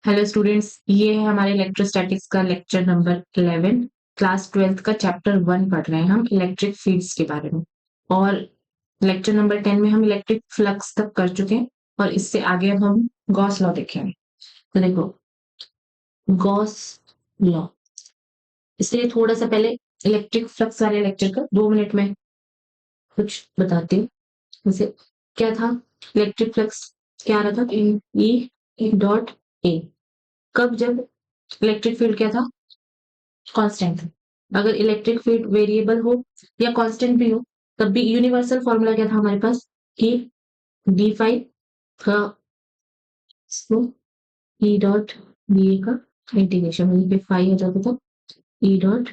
Hello students, ये है हमारे इलेक्ट्रोस्टैटिक्स का लेक्चर नंबर 11। क्लास 12th का चैप्टर 1 पढ़ रहे हैं हम इलेक्ट्रिक फील्ड्स के बारे में। और लेक्चर नंबर 10 में हम इलेक्ट्रिक फ्लक्स तक कर चुके हैं और इससे आगे अब हम गॉस लॉ देखेंगे। तो देखो, गॉस लॉ, इसलिए थोड़ा सा पहले इलेक्ट्रिक फ्लक्स वाले लेक्चर का 2 मिनट में कुछ बताती हूँ। जैसे क्या था, इलेक्ट्रिक फ्लक्स क्या रहा था, ई डॉट ए। कब, जब इलेक्ट्रिक फील्ड क्या था, कांस्टेंट था। अगर इलेक्ट्रिक फील्ड वेरिएबल हो या कांस्टेंट भी हो, तब भी यूनिवर्सल फॉर्मूला क्या था हमारे पास, कि डी फाई का ई डॉट डी ए का इंटीग्रेशन, वहीं पे फाई हो जाता था ई डॉट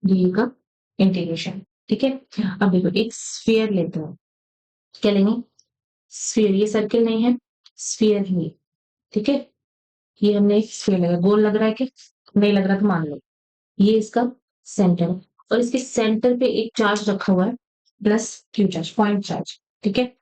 डी ए का इंटीग्रेशन। ठीक है, अब देखो एक स्फीयर लेते हैं, क्या लेंगे, स्फीयर। ये सर्किल नहीं है, स्फीयर है। ठीक है, ये हमने एक स्फीयर लगा, गोल लग रहा है क्या, नहीं लग रहा तो मान लो ये इसका सेंटर है और इसके सेंटर पे एक चार्ज रखा हुआ है, plus Q charge, point charge. ठीक है,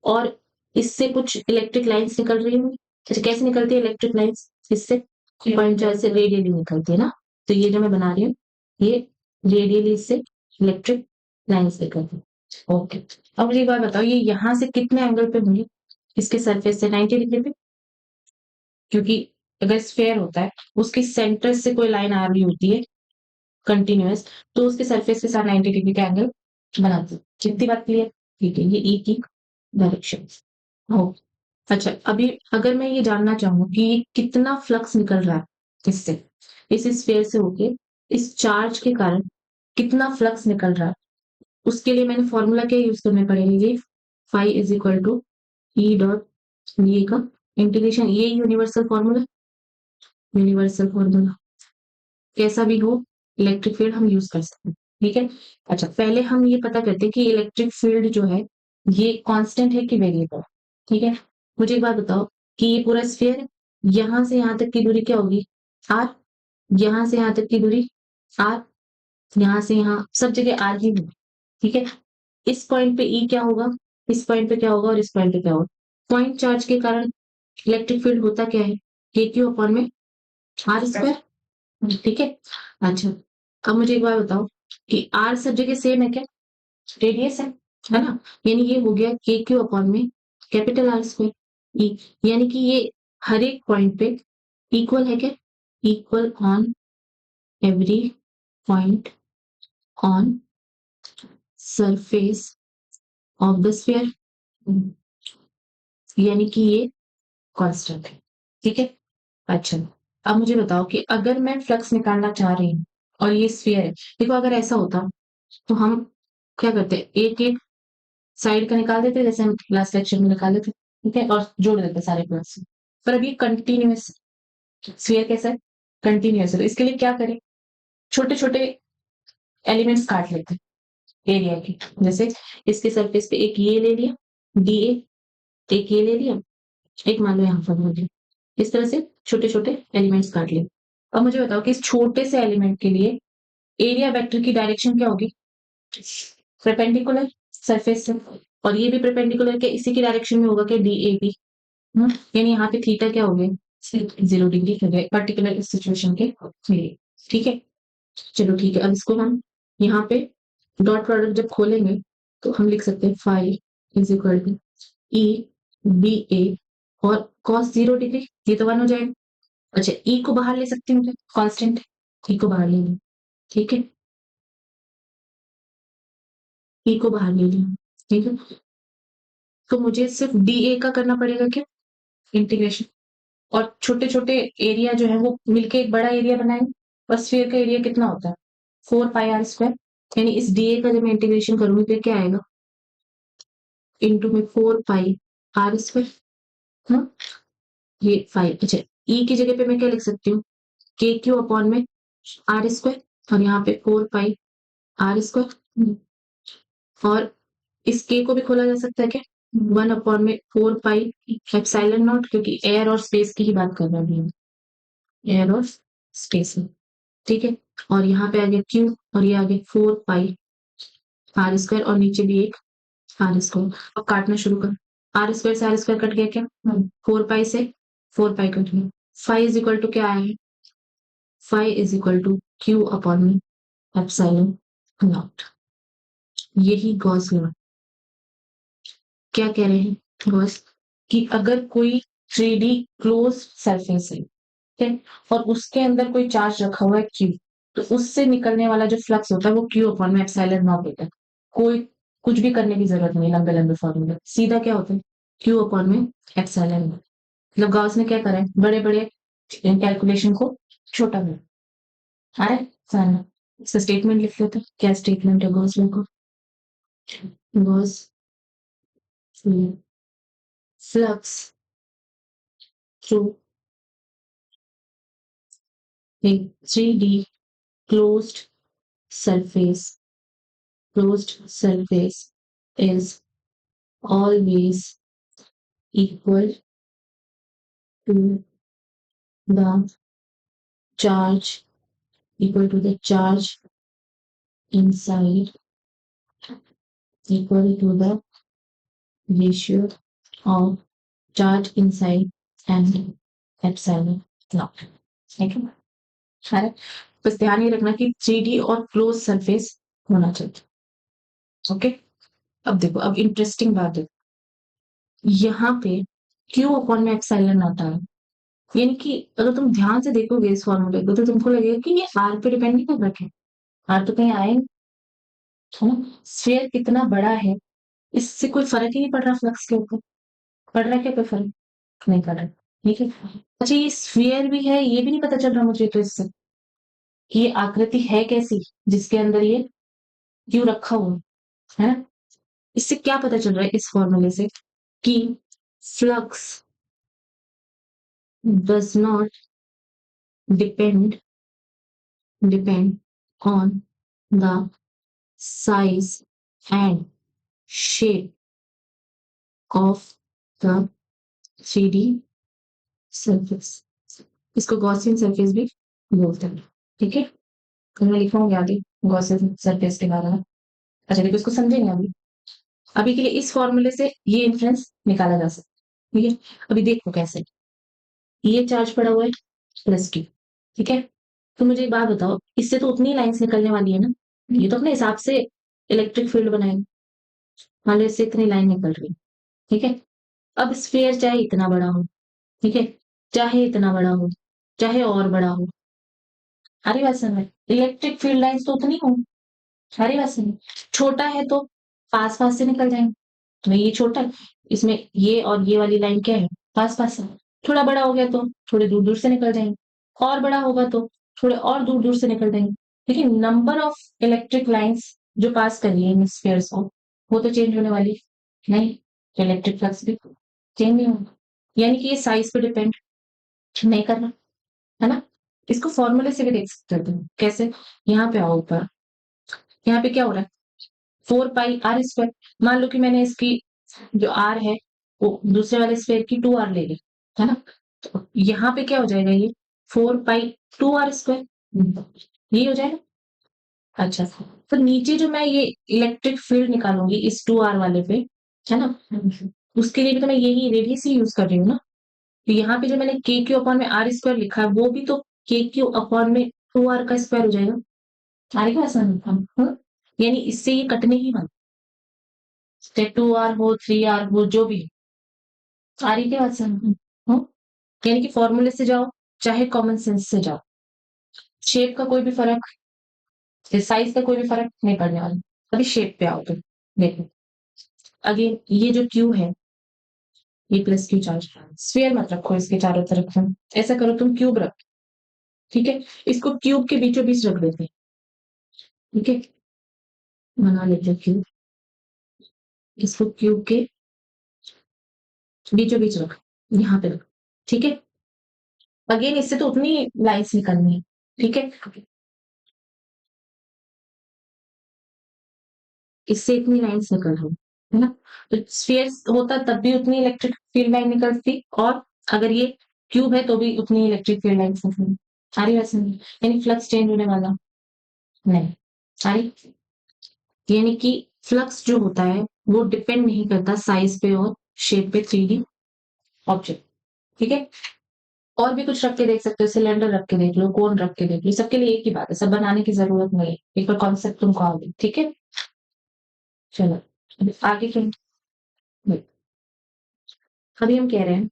और इससे कुछ इलेक्ट्रिक लाइंस निकल रही होंगी। अच्छा, कैसे निकलती है इलेक्ट्रिक लाइंस, इससे पॉइंट चार्ज से रेडियली निकलती है ना। तो ये जो मैं बना रही हूँ, ये रेडियली इससे इलेक्ट्रिक लाइंस निकलती है। ओके, अब मुझे एक बात बताओ, ये यहाँ से कितने एंगल पे होंगी, इसके सरफेस से 90 डिग्री पे, क्योंकि अगर स्फेयर होता है उसकी सेंटर से कोई लाइन आ रही होती है कंटिन्यूअस, तो उसके सरफेस के साथ 90 डिग्री का एंगल बनाती है। कितनी बात क्लियर, ठीक है, ये ई की डायरेक्शन हो। अच्छा, अभी अगर मैं ये जानना चाहूँ कि ये कितना फ्लक्स निकल रहा है इससे, इस स्फेयर से होके इस चार्ज के कारण कितना फ्लक्स निकल रहा है, उसके लिए मैंने फॉर्मूला क्या यूज करना पड़ेगा, ये phi is equal to E dot ये का इंटीग्रेशन, ये यूनिवर्सल फॉर्मूला, यूनिवर्सल फॉर्मूला कैसा भी हो इलेक्ट्रिक फील्ड हम यूज कर सकते हैं। ठीक है, अच्छा पहले हम ये पता करते हैं कि इलेक्ट्रिक फील्ड जो है ये कांस्टेंट है कि वेरिएबल। ठीक है, मुझे एक बात बताओ कि ये पूरा स्फीयर है, यहां से यहां तक की दूरी क्या होगी, आर। यहां से यहां तक की दूरी आर, यहां से यहां सब जगह आर ही होगी। ठीक है, इस पॉइंट पे ई क्या होगा, इस पॉइंट पे क्या होगा और इस पॉइंट पे क्या होगा। पॉइंट चार्ज के कारण इलेक्ट्रिक फील्ड होता क्या है, के क्यू अपॉन में आर स्क्वायर। ठीक है, अच्छा अब मुझे एक बात बताओ कि आर सब जगह सेम है क्या, रेडियस है ना, यानी ये हो गया के क्यू अपॉन में कैपिटल आर स्क्वायर ई, यानी कि ये हर एक पॉइंट पे इक्वल है क्या, equal on every point on surface of the sphere, यानी कि ये कांस्टेंट है। ठीक है, अच्छा अब मुझे बताओ कि अगर मैं फ्लक्स निकालना चाह रही हूँ और ये स्फीयर है, देखो अगर ऐसा होता तो हम क्या करते, एक एक साइड का निकाल देते जैसे हम लास्ट लेक्चर में निकाले थे। ठीक है, और जोड़ देते सारे प्लस। पर अभी कंटिन्यूअस स्फीयर कैसा है, कंटिन्यूअस है, तो इसके लिए क्या करें, छोटे छोटे एलिमेंट्स काट लेते हैं एरिया के। जैसे इसके सरफेस पे एक ये ले लिया डी ए, एक ये ले लिया, एक मान लो यहाँ पर हो गया। इस तरह से छोटे छोटे एलिमेंट्स काट लिए। अब मुझे बताओ कि इस छोटे से एलिमेंट के लिए एरिया वेक्टर की डायरेक्शन क्या होगी, परपेंडिकुलर सरफेस से, और ये भी परपेंडिकुलर के इसी की डायरेक्शन में होगा कि डी ए बी। यानी यहाँ पे थीटा क्या हो गया, 0 डिग्री हो गया पर्टिकुलर सिचुएशन के लिए। ठीक है, चलो ठीक है, अब इसको हम यहाँ पे डॉट प्रोडक्ट जब खोलेंगे तो हम लिख सकते हैं phi is equal to E B A और कॉस 0 डिग्री, ये तो 1 हो जाएगा। अच्छा, ई को बाहर ले सकती हूँ, कांस्टेंट ई को बाहर ले लूँ। ठीक है, ई को बाहर ले लिया। ठीक है, तो मुझे सिर्फ डी ए का करना पड़ेगा क्या, इंटीग्रेशन, और छोटे छोटे एरिया जो है वो मिलके एक बड़ा एरिया बनाएंगे। और स्फीयर का एरिया कितना होता है, 4 पाई आर स्क्वायर, यानी इस डी ए का जब मैं इंटीग्रेशन करूंगी फिर क्या आएगा, इंटू में 4 पाई आर स्क्वायर। ये 5, अच्छा ई की जगह पे मैं क्या लिख सकती हूँ, के क्यू अपॉन में आर स्क्वायर, और यहाँ पे 4 पाई आर स्क्वायर। और इस के को भी खोला जा सकता है क्या, 1 अपॉन में 4 पाई एप्सिलॉन नॉट, क्योंकि एयर और स्पेस की ही बात कर रहे हैं, एयर और स्पेस में। ठीक है, और यहाँ पे आ गया क्यू और ये आ गया 4 पाई आर स्क्वायर, और नीचे भी एक आर स्क्वायर। अब काटना शुरू कर, आर स्क्वायर से आर स्क्वायर कट गया क्या, 4 पाई से 4 पाई कट गया। फाई इज इक्वल टू क्या है, phi is equal to Q upon epsilon naught. यही गॉस लॉ क्या कह रहे हैं गॉस, कि अगर कोई 3D क्लोज सरफेस है, ठीक है, और उसके अंदर कोई चार्ज रखा हुआ है क्यू, तो उससे निकलने वाला जो फ्लक्स होता है वो क्यू अपॉन में एप्सिलॉन नॉट होता है। कोई कुछ भी करने की जरूरत नहीं, लंबे लंबे फॉर्मूले सीधा क्या होता है, क्यू अपॉन में एप्सिलॉन नॉट। मतलब गॉस ने क्या करा है, बड़े बड़े कैलकुलेशन को छोटा में आ रहा है सारा। इसका स्टेटमेंट लिख लेते हैं, क्या स्टेटमेंट है गॉस लॉ का, Gauss flux through a 3D closed surface is always equal to the charge inside, equal to the ratio of charge inside and epsilon naught। ठीक है, बस ध्यान ये रखना कि 3D और क्लोज सरफेस होना चाहिए। ओके, अब देखो, अब इंटरेस्टिंग बात है, यहाँ पे क्यू अपॉन में एप्सिलॉन आता है, यानी कि अगर तुम ध्यान से देखोगे इस फॉर्मूले को तो तुमको लगेगा कि ये आर पे डिपेंड नहीं कर रखे, आर तो कहीं आए, है ना। स्फीयर कितना बड़ा है इससे कोई फर्क ही नहीं पड़ रहा फ्लक्स के ऊपर, पड़ रहा है क्या कोई फर्क, नहीं पड़ रहा, ठीक है। अच्छा, ये स्फीयर भी है ये भी नहीं पता चल रहा मुझे तो इससे, कि ये आकृति है कैसी जिसके अंदर ये क्यू रखा हुआ है ना। इससे क्या पता चल रहा है इस फॉर्मूले से, कि flux does not depend on the size and shape of the 3D surface। इसको गॉसियन सरफेस भी बोलते हैं, ठीक है। तो मैं लिखूंगी आगे गॉसियन सरफेस के बारे में। अच्छा देखो, इसको समझेंगे अभी, अभी के लिए इस फॉर्मूले से ये इन्फ्लुएंस निकाला जा सकता है, ठीक है। अभी देखो कैसे, ये चार्ज पड़ा हुआ है प्लस क्यू, ठीक है। तो मुझे एक बात बताओ, इससे तो उतनी लाइंस निकलने वाली है ना, ये तो अपने हिसाब से इलेक्ट्रिक फील्ड बनाएंगे, मान लो इससे इतनी लाइन निकल रही, ठीक है। अब स्फीयर चाहे इतना बड़ा हो, ठीक है, चाहे इतना बड़ा हो, चाहे और बड़ा हो, हरी बात समझ, इलेक्ट्रिक फील्ड लाइंस तो उतनी हो, हरी बात समझ। छोटा है तो पास पास से निकल जाएंगे, तो ये छोटा है, इसमें ये और ये वाली लाइन क्या है, पास पास से। थोड़ा बड़ा हो गया तो थोड़े दूर दूर से निकल जाएंगे, और बड़ा होगा तो थोड़े और दूर दूर से निकल जाएंगे। लेकिन नंबर ऑफ इलेक्ट्रिक लाइंस जो पास कर रही है इन स्फीयर्स को, वो तो चेंज होने वाली नहीं, इलेक्ट्रिक फ्लक्स भी चेंज नहीं होगा, यानी कि ये साइज पे डिपेंड नहीं करना, है ना। इसको फॉर्मूले से भी देख सकते हो तुम, कैसे, यहाँ पे आओ ऊपर, यहाँ पे क्या हो रहा है, 4 पाई r स्क्वायर। मान लो कि मैंने इसकी जो आर है वो दूसरे वाले स्फीयर की 2r ले ली, है ना। तो यहाँ पे क्या हो जाएगा, ये 4 पाई 2r स्क्वायर, ये हो जाएगा। अच्छा, तो नीचे जो मैं ये इलेक्ट्रिक फील्ड निकालूंगी इस 2r वाले पे, है ना, उसके लिए भी तो मैं यही रेडियस ही यूज कर रही हूँ ना। तो यहाँ पे जो मैंने के क्यू अपॉन में आर स्क्वायर लिखा है वो भी तो के क्यू अपॉन में 2r का स्क्वायर हो जाएगा, आर का आसान, यानी इससे ये कटने ही वाला, चाहे 2r हो 3r हो जो भी, आर के बाद यानी कि फॉर्मूले से जाओ चाहे कॉमन सेंस से जाओ, शेप का कोई भी फर्क, साइज का कोई भी फर्क नहीं पड़ने वाला। अभी शेप पे आओ तो देखो, अगेन ये जो क्यू है, ये प्लस क्यू चार्ज, स्फीयर मत रखो इसके चारों तरफ, ऐसा करो तुम क्यूब रख, ठीक है, इसको क्यूब के बीचों बीच रख देते, ठीक है, बना लेते क्यूब, इसको क्यूब के बीचों बीच रख, यहाँ पे रख, ठीक है। अगेन इससे तो उतनी लाइंस निकलनी है, ठीक है, इससे इतनी लाइंस निकल रही है ना। तो स्फीयर होता तब भी उतनी इलेक्ट्रिक फील्ड लाइन निकलती, और अगर ये क्यूब है तो भी उतनी इलेक्ट्रिक फील्ड लाइंस निकलती, सारी वैसे नहीं, यानी फ्लक्स चेंज होने वाला नहीं, सारी, यानी कि फ्लक्स जो होता है वो डिपेंड नहीं करता साइज पे और शेप पे 3D ऑब्जेक्ट, ठीक है। और भी कुछ रख के देख सकते हो, सिलेंडर रख के देख लो, कोन रख के देख लो, सबके लिए एक ही बात है, सब बनाने की जरूरत नहीं है, एक बार कॉन्सेप्ट तुमको आ गई, ठीक है। चलो अभी आगे क्या। अभी हम कह रहे हैं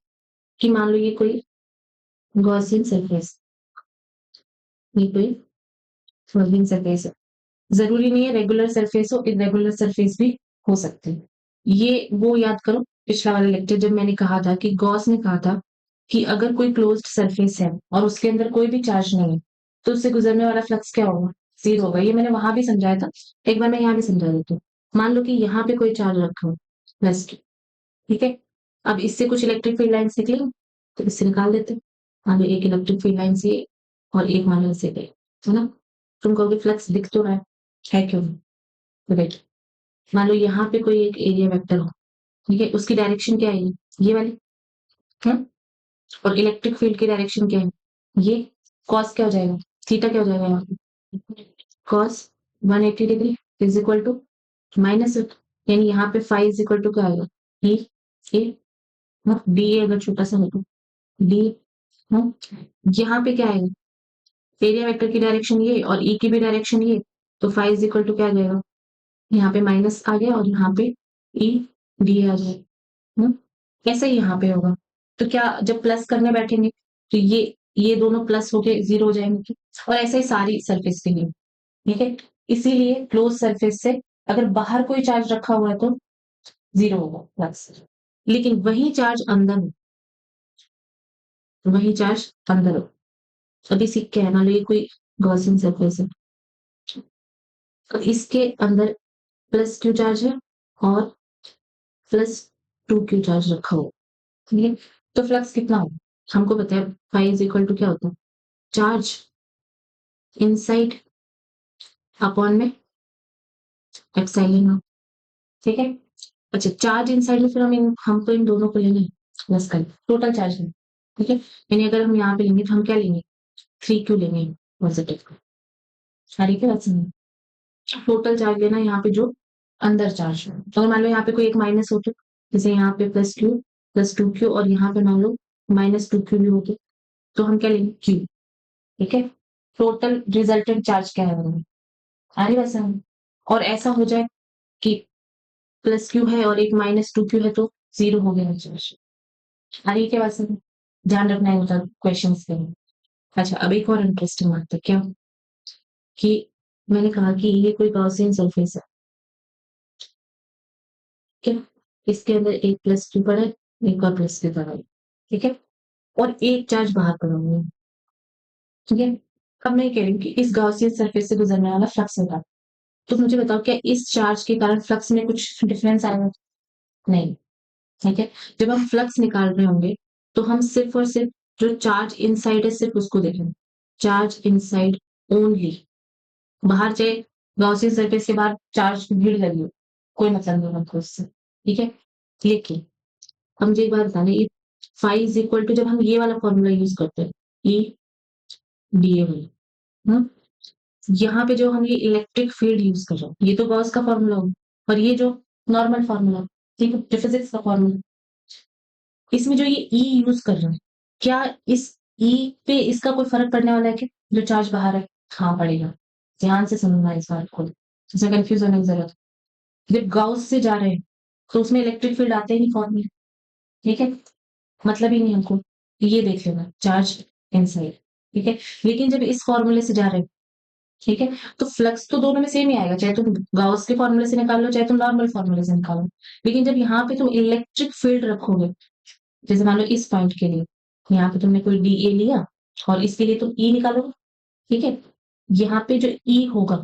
कि मान लो ये कोई गॉसियन सरफेस, ये कोई गॉसियन सरफेस है, जरूरी नहीं है रेगुलर सरफेस हो, इरेगुलर सरफेस भी हो सकती है। ये वो याद करो पिछला वाला लेक्चर जब मैंने कहा था कि गॉस ने कहा था कि अगर कोई क्लोज्ड सरफेस है और उसके अंदर कोई भी चार्ज नहीं है तो उससे गुजरने वाला फ्लक्स क्या होगा, जीरो होगा। ये मैंने वहां भी समझाया था, एक बार मैं यहाँ भी समझा देती हूँ। मान लो कि यहाँ पे कोई चार्ज रखा हो प्लस, ठीक है। अब इससे कुछ इलेक्ट्रिक फील्ड लाइन्स निकलेंगी, तो इससे निकाल देते हैं। मान लो एक इलेक्ट्रिक फील्ड लाइन से और एक मान लो इससे गई, है ना। तुम कहोगे फ्लक्स दिख तो रहा है क्यों नहीं? तो देखो, मान लो यहाँ पे कोई एक एरिया वेक्टर हो, ठीक है, उसकी डायरेक्शन क्या है, ये वाली है। और इलेक्ट्रिक फील्ड की डायरेक्शन क्या है, ये। कॉस क्या हो जाएगा, थीटा क्या हो जाएगा यहाँ पे, cos 180 degree is equal to minus, यानी यहाँ पे फाइव इज इक्वल टू क्या आएगा, ई ए, डी ए अगर छोटा सा हो तो डी, यहाँ पे क्या आएगा, एरिया वेक्टर की डायरेक्शन ये और ई की भी डायरेक्शन ये, तो फाइव इज इक्वल टू क्या आ जाएगा, यहाँ पे माइनस आ गया और यहाँ पे ई डी आ जाएगा। ऐसे ही यहाँ पे होगा। तो क्या जब प्लस करने बैठेंगे तो ये दोनों प्लस होके जीरो हो जाएंगे, और ऐसे ही सारी सरफेस के लिए, ठीक है। इसीलिए क्लोज सरफेस से अगर बाहर कोई चार्ज रखा हुआ है तो जीरो होगा प्लस, लेकिन वही चार्ज अंदर हो, वही चार्ज अंदर हो। अभी सीख के है, मान लो ये कोई गॉसियन सरफेस है, तो इसके अंदर प्लस क्यू चार्ज है और प्लस टू क्यू चार्ज रखा हो, ठीक है। तो फ्लक्स कितना हो, हमको पता है फाइव इज इक्वल टू क्या होता है, चार्ज इनसाइड अपॉन में एप्सिलॉन नॉट, ठीक है। अच्छा चार्ज इनसाइड में फिर हमको इन दोनों को लेंगे प्लस कर टोटल चार्ज में, ठीक है। यानी अगर हम यहाँ पे लेंगे तो हम क्या लेंगे, थ्री क्यू लेंगे पॉजिटिव का, सारी क्या बात समझ, टोटल चार्ज लेना यहाँ पे जो अंदर चार्ज हो। तो अगर मान लो यहाँ पे कोई एक माइनस हो तो जैसे यहाँ पे प्लस टू क्यू और यहाँ पे मान लो माइनस टू क्यू भी होगी, तो हम क्या लेंगे क्यू, ठीक है। टोटल रिजल्टेंट चार्ज क्या है हमें, आ रही बात समझ। और ऐसा हो जाए कि प्लस क्यू है और एक माइनस टू क्यू है तो जीरो हो गया चार्ज, आ रही है क्या बात समझ। ध्यान रखना है मतलब क्वेश्चन के लिए। अच्छा अब एक और इंटरेस्टिंग बात है क्या, कि मैंने कहा कि ये कोई गॉसियन सरफेस है, ठीक है। इसके अंदर एक प्लस क्यू पड़ा है, एक और प्लस क्यू पड़ा है, ठीक है। और एक चार्ज बाहर पड़ा हुआ है, ठीक है। अब मैं कह रही हूँ कि इस गॉसियन सरफेस से गुजरने वाला फ्लक्स होगा, तो मुझे बताओ क्या इस चार्ज के कारण फ्लक्स में कुछ डिफरेंस आएगा, नहीं, ठीक है। जब हम फ्लक्स निकाल रहे होंगे तो हम सिर्फ और सिर्फ जो चार्ज इनसाइड है सिर्फ उसको देखेंगे, चार्ज इनसाइड ओनली। बाहर चाहे गॉसियन सरफेस के बाहर चार्ज की भीड़ लगी हो, कोई मतलब नहीं हमको उससे, ठीक है। लेकिन अब मुझे एक बात बताना, ये फाइव इज इक्वल टू जब हम ये वाला फॉर्मूला यूज करते हैं ई डी ए वाला, यहाँ पे जो हम ये इलेक्ट्रिक फील्ड यूज कर रहे हैं ये तो गॉस का फॉर्मूला होगा, और ये जो नॉर्मल फॉर्मूला, ठीक है, जो फिजिक्स का फॉर्मूला, इसमें जो ये ई यूज कर रहे हैं, क्या इस ई पे इसका कोई फर्क पड़ने वाला है क्या, जो चार्ज बाहर है, हाँ पड़ेगा। ध्यान से समझना इस बात को, इसमें कंफ्यूज होने की जरूरत, जब गाउस से जा रहे हैं तो उसमें इलेक्ट्रिक फील्ड आते ही नहीं फॉर्मूले, ठीक है, मतलब ही नहीं हमको, ये देख लेना चार्ज इनसाइड, ठीक है। लेकिन जब इस फॉर्मूले से जा रहे हैं, ठीक है, तो फ्लक्स तो दोनों में सेम ही आएगा, चाहे तुम गाउस के फॉर्मूले से निकाल लो चाहे तुम नॉर्मल फॉर्मूले से निकालो। लेकिन जब यहाँ पे तुम इलेक्ट्रिक फील्ड रखोगे, जैसे मान लो इस पॉइंट के लिए यहाँ पे तुमने कोई डी ए लिया और इसके लिए तुम ई निकालोगे, ठीक है। यहाँ पे जो ई होगा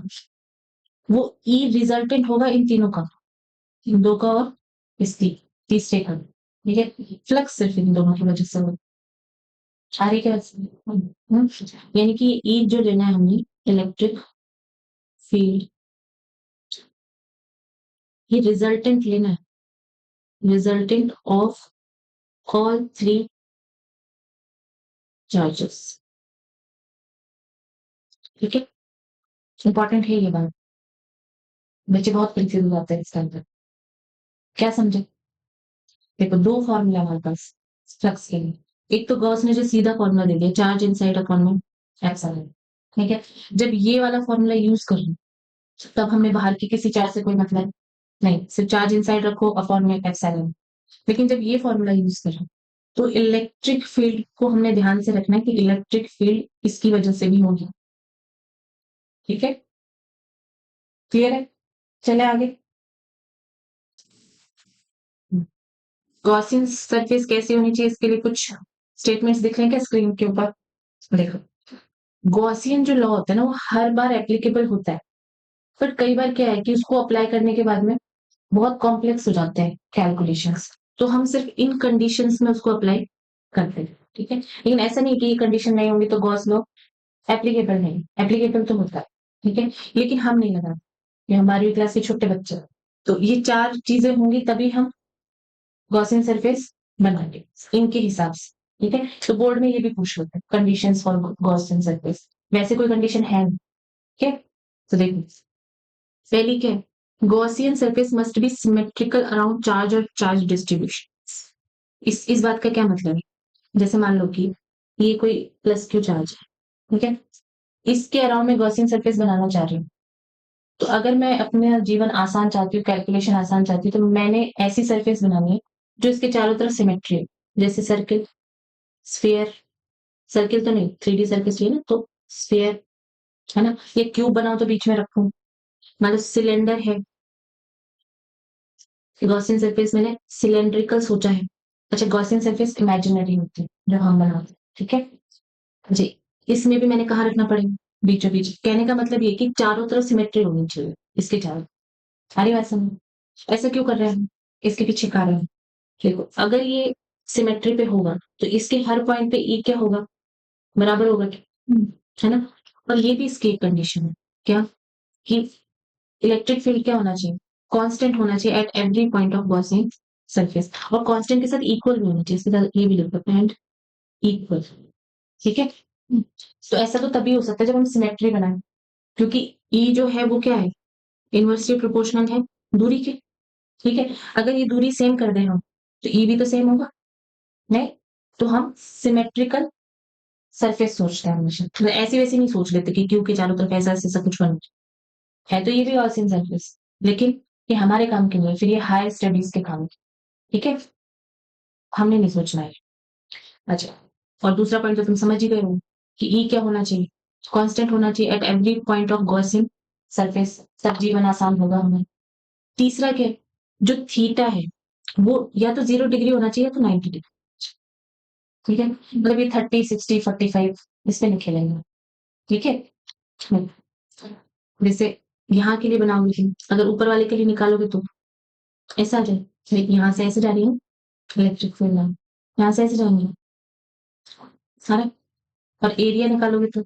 वो ई रिजल्टेंट होगा इन तीनों का, इन दो का और इसकी तीसरे का, ठीक है। फ्लक्स सिर्फ इन दोनों की वजह से होगा, आ रही क्या यानी कि ई जो लेना है हमने इलेक्ट्रिक फील्ड, ये रिजल्टेंट लेना है, resultant of all three charges, ठीक है। इंपॉर्टेंट है ये बात, बच्चे बहुत कंफ्यूज हो जाते हैं इसके अंदर, क्या समझे। देखो दो फॉर्मूला हमारे पास फ्लक्स के लिए, एक तो गॉस ने जो सीधा फॉर्मूला दे दिया, चार्ज इनसाइड अपॉन में एप्सिलॉन, ठीक है। जब ये वाला फॉर्मूला यूज करूं तब हमें बाहर के किसी चार्ज से कोई मतलब नहीं, सिर्फ चार्ज इनसाइड रखो अपॉन में एप्सिलॉन। लेकिन जब ये फॉर्मूला यूज करें तो इलेक्ट्रिक फील्ड को हमने ध्यान से रखना है कि इलेक्ट्रिक फील्ड इसकी वजह से भी होगी, ठीक है, क्लियर है। चले आगे। गॉसियन सरफेस कैसी होनी चाहिए, इसके लिए कुछ स्टेटमेंट्स दिख रहे हैं क्या स्क्रीन के ऊपर? देखो, गॉसियन जो लॉ होता है ना वो हर बार एप्लीकेबल होता है, पर कई बार क्या है कि उसको अप्लाई करने के बाद में बहुत कॉम्प्लेक्स हो जाते हैं कैलकुलेशंस, तो हम सिर्फ इन कंडीशंस में उसको अप्लाई करते हैं, ठीक है। लेकिन ऐसा नहीं कि ये कंडीशन नहीं होगी तो गॉस लॉ एप्लीकेबल नहीं, एप्लीकेबल तो होता है, ठीक है, लेकिन हम नहीं लगाते, ये हमारी क्लास के छोटे बच्चे हैं। तो ये चार चीजें होंगी तभी हम गॉसियन सरफेस बनाएंगे इनके हिसाब से, ठीक है। तो बोर्ड में ये भी पूछ लेते हैं कंडीशंस फॉर गॉसियन सरफेस, वैसे कोई कंडीशन है नहीं, ठीक है। तो देखो, पहली क्या है, Gaussian surface must be symmetrical around charge और चार्ज डिस्ट्रीब्यूशन। इस बात का क्या मतलब है, जैसे मान लो कि ये कोई प्लस क्यू चार्ज है, ठीक है, इसके अराउंड में गॉसियन सरफेस बनाना चाह रही हूँ, तो अगर मैं अपना जीवन आसान चाहती हूँ, कैलकुलेशन आसान चाहती हूँ, तो मैंने ऐसी सरफेस बनानी है जो इसके चारों तरफ सिमेट्री है, जैसे सर्किल, स्फीयर, सर्किल तो नहीं, 3D सरफेस चाहिए ना, तो स्फीयर है ना, ये क्यूब बनाओ तो बीच में रखूं, मतलब सिलेंडर है, गॉसियन सरफेस मैंने सिलेंड्रिकल सोचा है। अच्छा, गॉसियन सरफेस इमेजिनरी होती है जब हम बनाते हैं, ठीक है जी। इसमें भी मैंने कहा रखना पड़ेगा बीचों बीच, कहने का मतलब ये कि चारों तरफ सिमेट्री होनी चाहिए इसके चारों, सारी बात समझ। ऐसा क्यों कर रहे हैं हम? इसके पीछे कारण है। देखो, अगर ये सिमेट्री पे होगा तो इसके हर पॉइंट पे ई क्या होगा, बराबर होगा क्या? है ना। और ये भी इसकी एक कंडीशन है, क्या, कि इलेक्ट्रिक फील्ड क्या होना चाहिए, कांस्टेंट होना चाहिए at every point of Gaussian surface, और कांस्टेंट के साथ इक्वल भी होना चाहिए, इसके साथ ये भी लिख दो एंड इक्वल, ठीक है। तो ऐसा तो तभी हो सकता है जब हम सिमेट्री बनाए, क्योंकि ई जो है वो क्या है, इनवर्सली प्रोपोर्शनल है दूरी के, ठीक है। अगर ये दूरी सेम कर दें हम तो ई भी तो सेम होगा, नहीं, तो हम सिमेट्रिकल सरफेस सोचते हैं हमेशा, तो ऐसी वैसी नहीं सोच लेते कि क्यों के चारों तरफ ऐसा ऐसा कुछ बना है, तो ये भी गॉसियन सरफेस, लेकिन ये हमारे काम के लिए, फिर ये हायर स्टडीज के काम की, ठीक है, हमने नहीं सोचना है। अच्छा, और दूसरा पॉइंट तो तुम समझ ही गए हो कि ई क्या होना चाहिए, कांस्टेंट होना चाहिए at every point of Gaussian surface, तब जीवन आसान होगा हमें। तीसरा क्या, जो थीटा है वो या तो 0 डिग्री होना चाहिए या तो 90 डिग्री, ठीक है, मतलब ये 30, 60, 45 इस पे नहीं खेलेंगे, ठीक है। जैसे यहाँ के लिए बनाओगे, अगर ऊपर वाले के लिए निकालोगे तो ऐसा आ जाए, लेकिन यहाँ से ऐसे जा रही है इलेक्ट्रिक फील्ड लाइन, यहाँ से ऐसे जाएंगे सारा, और एरिया निकालोगे तो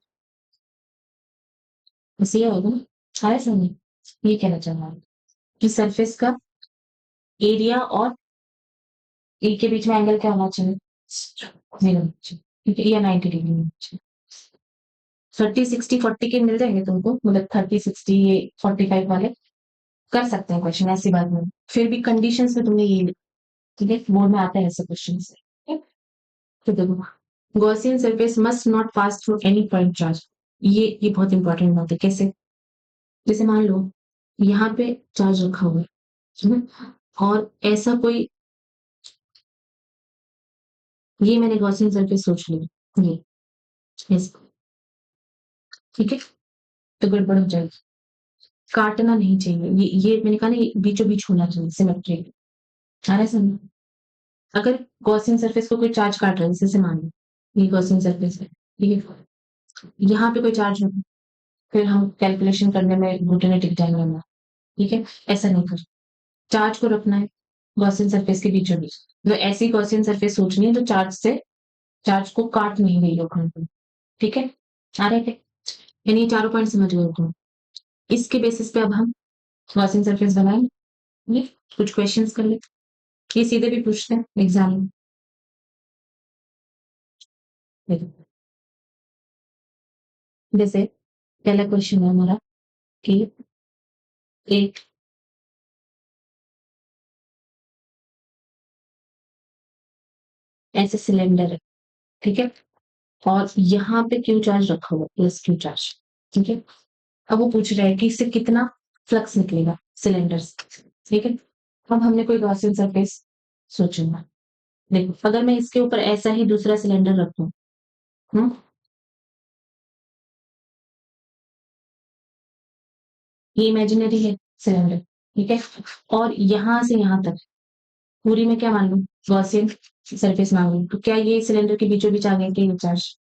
बस ये होगा ना, सारा समझ, ये कहना चाह रहा हूँ कि सरफेस का एरिया और ए के बीच में एंगल क्या होना चाहिए, 0 ठीक है, या 90 डिग्री होना चाहिए। 30, 60, 40 के मिल जाएंगे तुमको, मतलब 30, 60, ये 45 वाले कर सकते हैं क्वेश्चन, ऐसी बात नहीं, फिर भी कंडीशंस में तुमने ये, ठीक है, बोर्ड में आता है ऐसे क्वेश्चन, ठीक, तो देखो, Gaussian surface must not pass through any point charge, ये बहुत इंपॉर्टेंट बात है, कैसे, जैसे मान लो यहाँ पे चार्ज रखा हुआ है, ठीक है, और ऐसा कोई, ये मैंने गॉसियन सरफेस सोच लिया, ये ऐसे, ठीक है, तो गड़बड़ हो जाएगी, काटना नहीं चाहिए, ये मैंने कहा ना, ये बीचों बीच होना चाहिए सिमेट्री, आ रहा है समझ। अगर गॉसियन सरफेस को कोई चार्ज काट रहा है, जैसे मान लो ये गॉसियन सरफेस है, ठीक है, यहाँ पे कोई चार्ज नहीं, फिर हम कैलकुलेशन करने में घुटने टिक जाएंगे हमारा, ठीक है, ऐसा नहीं कर, चार्ज को रखना है गॉसियन सरफेस के बीचों बीच, तो ऐसी गॉसियन सरफेस सोचनी है जो चार्ज को काट नहीं रही हो खंड, ठीक है, आ रहे थे, यानी ये चारों पॉइंट समझ गए तुम। इसके बेसिस पे अब हम गॉसियन सरफेस बनाएंगे, कुछ क्वेश्चंस कर ले, ये सीधे भी पूछते हैं एग्जाम में, देखो, जैसे पहला क्वेश्चन है हमारा कि एक ऐसे सिलेंडर है, ठीक है, और यहाँ पे क्यू चार्ज रखा हुआ प्लस क्यू चार्ज, ठीक है। अब वो पूछ रहा है कि इससे कितना फ्लक्स निकलेगा सिलेंडर से, ठीक है। अब हमने कोई गॉसियन सरफेस सोचूंगा, देखो अगर मैं इसके ऊपर ऐसा ही दूसरा सिलेंडर रखूं, हम्म, ये इमेजिनरी है सिलेंडर, ठीक है, और यहां से यहां तक पूरी में क्या मान लूं, गॉसियन सरफेस मान लूं, तो क्या ये सिलेंडर के बीचों बीच आ गया क्या ये चार्ज,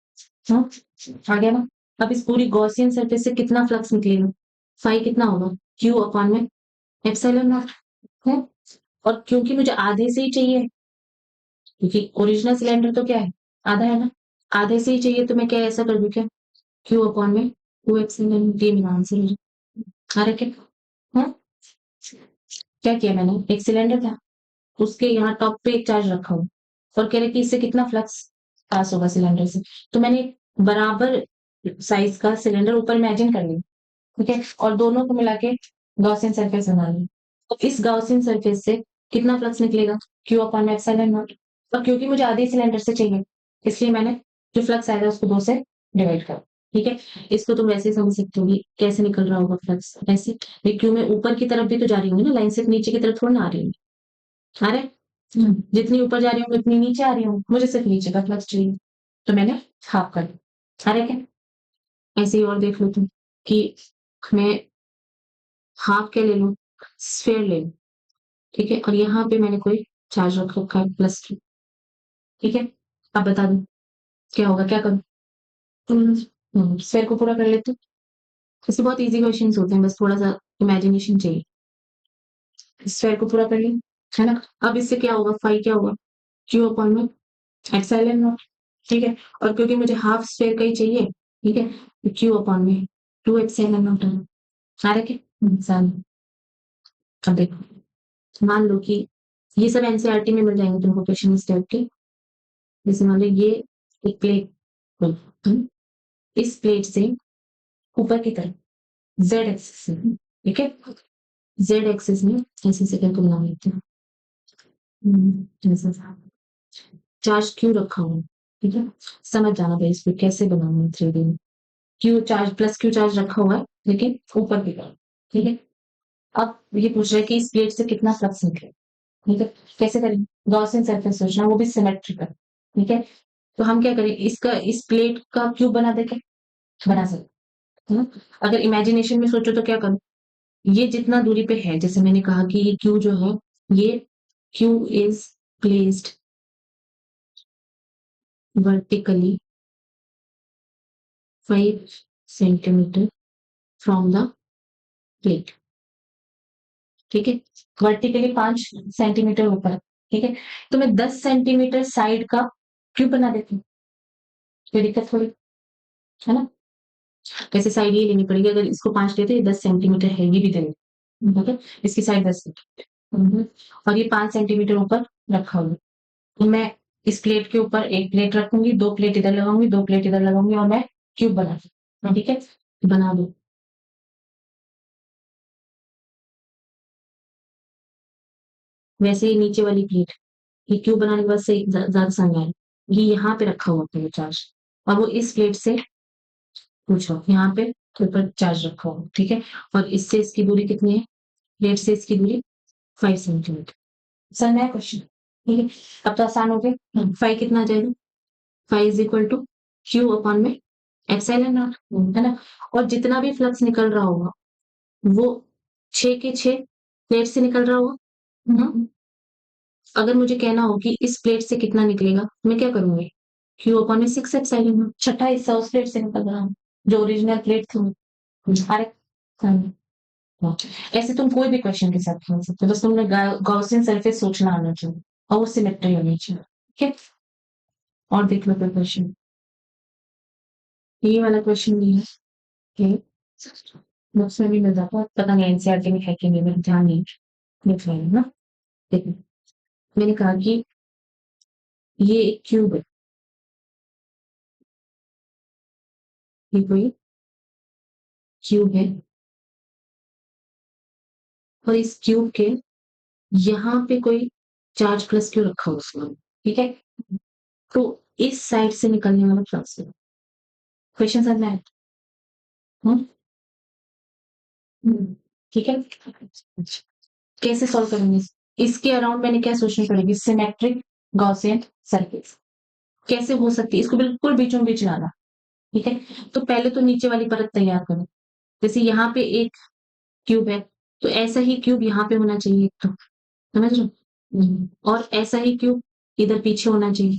हाँ आ गया ना। अब इस पूरी गॉसियन सरफेस से कितना फ्लक्स निकलेगा, फाई कितना होगा, क्यू अपॉन में एप्सिलॉन नॉट है। और क्योंकि मुझे आधे से ही चाहिए, क्योंकि ओरिजिनल सिलेंडर तो क्या है, आधा है ना, आधे से ही चाहिए, तो मैं क्या ऐसा कर दूं क्या, क्यू अपॉन में टू एप्सिलॉन, ये मेरा आंसर हो जाए। आ रहा क्या, हाँ क्या किया मैंने, एक सिलेंडर था, उसके यहाँ टॉप पे एक चार्ज रखा हूँ, और कह रहे कि इससे कितना फ्लक्स पास होगा सिलेंडर से, तो मैंने बराबर साइज का सिलेंडर ऊपर इमेजिन कर लिया, ठीक है, और दोनों को मिला के गॉसियन सरफेस बना ली। तो इस गॉसियन सरफेस से कितना फ्लक्स निकलेगा, क्यू अपॉन एप्सिलॉन नॉट। और क्योंकि मुझे आधे सिलेंडर से चाहिए, इसलिए मैंने जो फ्लक्स आएगा उसको दो से डिवाइड कर, ठीक है। इसको तुम वैसे ही समझ सकते हो कि कैसे निकल रहा होगा फ्लक्स, ऐसे ये क्यों मैं ऊपर की तरफ भी तो जा रही हूँ ना, लाइन से नीचे की तरफ थोड़ा ना आ रही हूँ, आ रहे जितनी ऊपर जा रही हूँ उतनी नीचे आ रही हूँ, मुझे सिर्फ नीचे का फ्लक्स चाहिए, तो मैंने हाफ कर दिया। आ रहे क्या, ऐसे ही और देख लो तुम कि मैं हाफ क्या ले लूं, स्फेयर ले लूं, ठीक है, और यहाँ पे मैंने कोई चार्ज रख रखा है प्लस टू, ठीक है। अब बता दो क्या होगा, क्या करूं, स्फेयर को पूरा कर लेते, इससे बहुत इजी क्वेश्चंस होते हैं, बस थोड़ा सा इमेजिनेशन चाहिए। स्फेयर को पूरा कर लिया, है ना। अब इससे क्या होगा, फाई क्या होगा, क्यू अपॉन में एप्सिलॉन नॉट, ठीक है, और क्योंकि मुझे हाफ स्फेयर का ही चाहिए, ठीक है, तो क्यू अपॉन में टू एप्सिलॉन नॉट है। आ रहा है क्या इंसान, अब देखो मान लो कि ये सब एनसीईआरटी में मिल जाएंगे तुमको क्वेश्चन इस टाइप के, जैसे मान लो ये एक प्लेट, इस प्लेट से ऊपर की तरफ जेड एक्सिस में, ठीक है, जेड एक्सिस में ऐसे से करके बना लेते हैं, ऐसा सा चार्ज क्यू रखा हुआ, ठीक है, समझ जाना भाई इसको कैसे बनाना है 3D में। Q charge plus Q charge रखा हुआ है लेकिन ऊपर की तरफ, ठीक है। अब ये पूछ रहा है कि इस प्लेट से कितना फ्लक्स निकले, ठीक है, कैसे करें, गॉसियन सरफेस सोचना, वो भी सिमेट्रिकल, ठीक है। तो हम क्या करें, इसका इस प्लेट का क्यूब बना देंगे, बना सकते हैं। अगर इमेजिनेशन में सोचो तो क्या करो, ये जितना दूरी पे है, जैसे मैंने कहा कि ये क्यू जो है, ये Q is placed vertically 5 centimetre from the plate, ठीक है, वर्टिकली 5 सेंटीमीटर ऊपर, ठीक है। तो मैं 10 सेंटीमीटर साइड का क्यूब बना देती हूँ, कोई दिक्कत थोड़ी, है ना। वैसे साइड ये लेनी पड़ेगी, अगर इसको 5 लेते हैं 10 सेंटीमीटर है, ये भी देंगे, ठीक है, इसकी साइड 10 सेंटीमीटर, और ये 5 सेंटीमीटर ऊपर रखा हुआ, तो मैं इस प्लेट के ऊपर एक प्लेट रखूंगी, दो प्लेट इधर लगाऊंगी, दो प्लेट इधर लगाऊंगी, और मैं क्यूब बना दूँ, ठीक है, बना दो। वैसे ही नीचे वाली प्लेट, ये क्यूब बनाने के बाद से ज्यादा समझ आए, ये यहाँ पे रखा हुआ था ये चार्ज, और वो इस प्लेट से पूछो यहाँ पे ऊपर चार्ज रखा हुआ, ठीक है, और इससे इसकी दूरी कितनी है, प्लेट से इसकी दूरी 5 सेंटीमीटर। सर नया क्वेश्चन, ठीक है, अब तो आसान हो गया, फाइव कितना आ जाएगा, five is equal to Q upon में एप्सिलॉन नॉट, है ना। और जितना भी फ्लक्स निकल रहा होगा वो 6 के 6 प्लेट से निकल रहा होगा, हम्म। अगर मुझे कहना हो कि इस प्लेट से कितना निकलेगा, मैं क्या करूंगी, क्यू अपॉन में 6 एप्सिलॉन नॉट, छठा हिस्सा उस प्लेट से निकल रहा हूँ जो ओरिजिनल प्लेट थी, अरे हाँ। ऐसे तुम कोई भी क्वेश्चन के साथ खेल सकते हो, बस तुमने गॉसियन सरफेस सोचना आना चाहिए और वो सिमेट्री होनी चाहिए, ठीक है। और देख लो कोई क्वेश्चन, ये वाला क्वेश्चन नहीं है कि बुक्स में भी मिल जाता है, पता नहीं एनसीईआरटी में है कि नहीं, मेरे ध्यान नहीं, देख रहे हैं ना। देखो मैंने कहा कि ये एक क्यूब है, ये कोई क्यूब है, और इस क्यूब के यहाँ पे कोई चार्ज प्लस क्यू रखा हुआ उसमें, ठीक है। तो इस साइड से निकलने वाला फ्लक्स है। क्वेश्चन समझ में आया? ठीक है, कैसे सॉल्व करेंगे इसके अराउंड मैंने क्या सोचनी पड़ेगी, सिमेट्रिक गॉसियन सर्किट कैसे हो सकती है, इसको बिल्कुल बीचों बीच लाना। ठीक है, तो पहले तो नीचे वाली परत तैयार करो। जैसे यहाँ पे एक क्यूब है, तो ऐसा ही क्यूब यहाँ पे होना चाहिए, तो समझ रहे हो? और ऐसा ही क्यूब इधर पीछे होना चाहिए,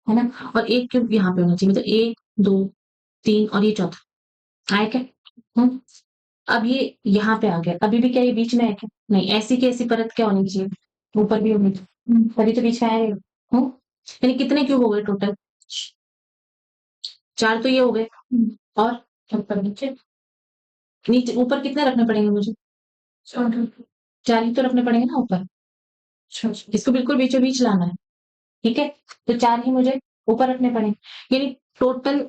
है ना, और एक क्यूब यहाँ पे होना चाहिए, मतलब 1 2 3 और ये चौथा आया क्या? हम्म अब ये यहाँ पे आ गया, अभी भी क्या ये बीच में है क्या? नहीं, ऐसी की ऐसी परत क्या होनी चाहिए, ऊपर भी होनी चाहिए, तभी तो बीच में आएगा। यानी कितने क्यूब हो गए टोटल? 4 तो ये हो गए, और ऊपर नीचे, नीचे ऊपर कितने रखने पड़ेंगे मुझे? 4 ही तो रखने पड़ेंगे ना ऊपर। इसको बिल्कुल बीचों बीच लाना है। ठीक है, तो 4 ही मुझे ऊपर रखने पड़ेंगे, यानी टोटल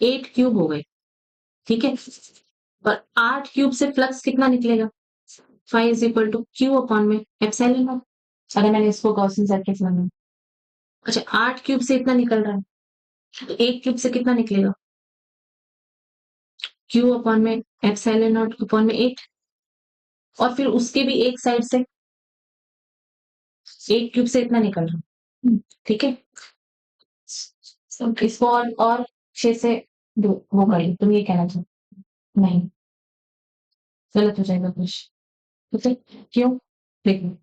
8 क्यूब हो गए। ठीक है, और 8 क्यूब से फ्लक्स कितना निकलेगा? Phi is equal to Q upon में एप्सिलॉन नॉट। अगर मैंने इसको गॉसियन सर्किट माना, अच्छा 8 क्यूब से इतना निकल रहा है, तो 1 क्यूब से कितना निकलेगा? क्यू अपॉन में एप्सिलॉन नॉट अपॉन में 8, और फिर उसके भी एक साइड से 1 क्यूब से इतना निकल रहा है। ठीक है, इसको और 6 से दो वो कर लो, तुम ये कहना चाहो? नहीं, गलत हो जाएगा कुछ। ठीक है, क्यों? देखो,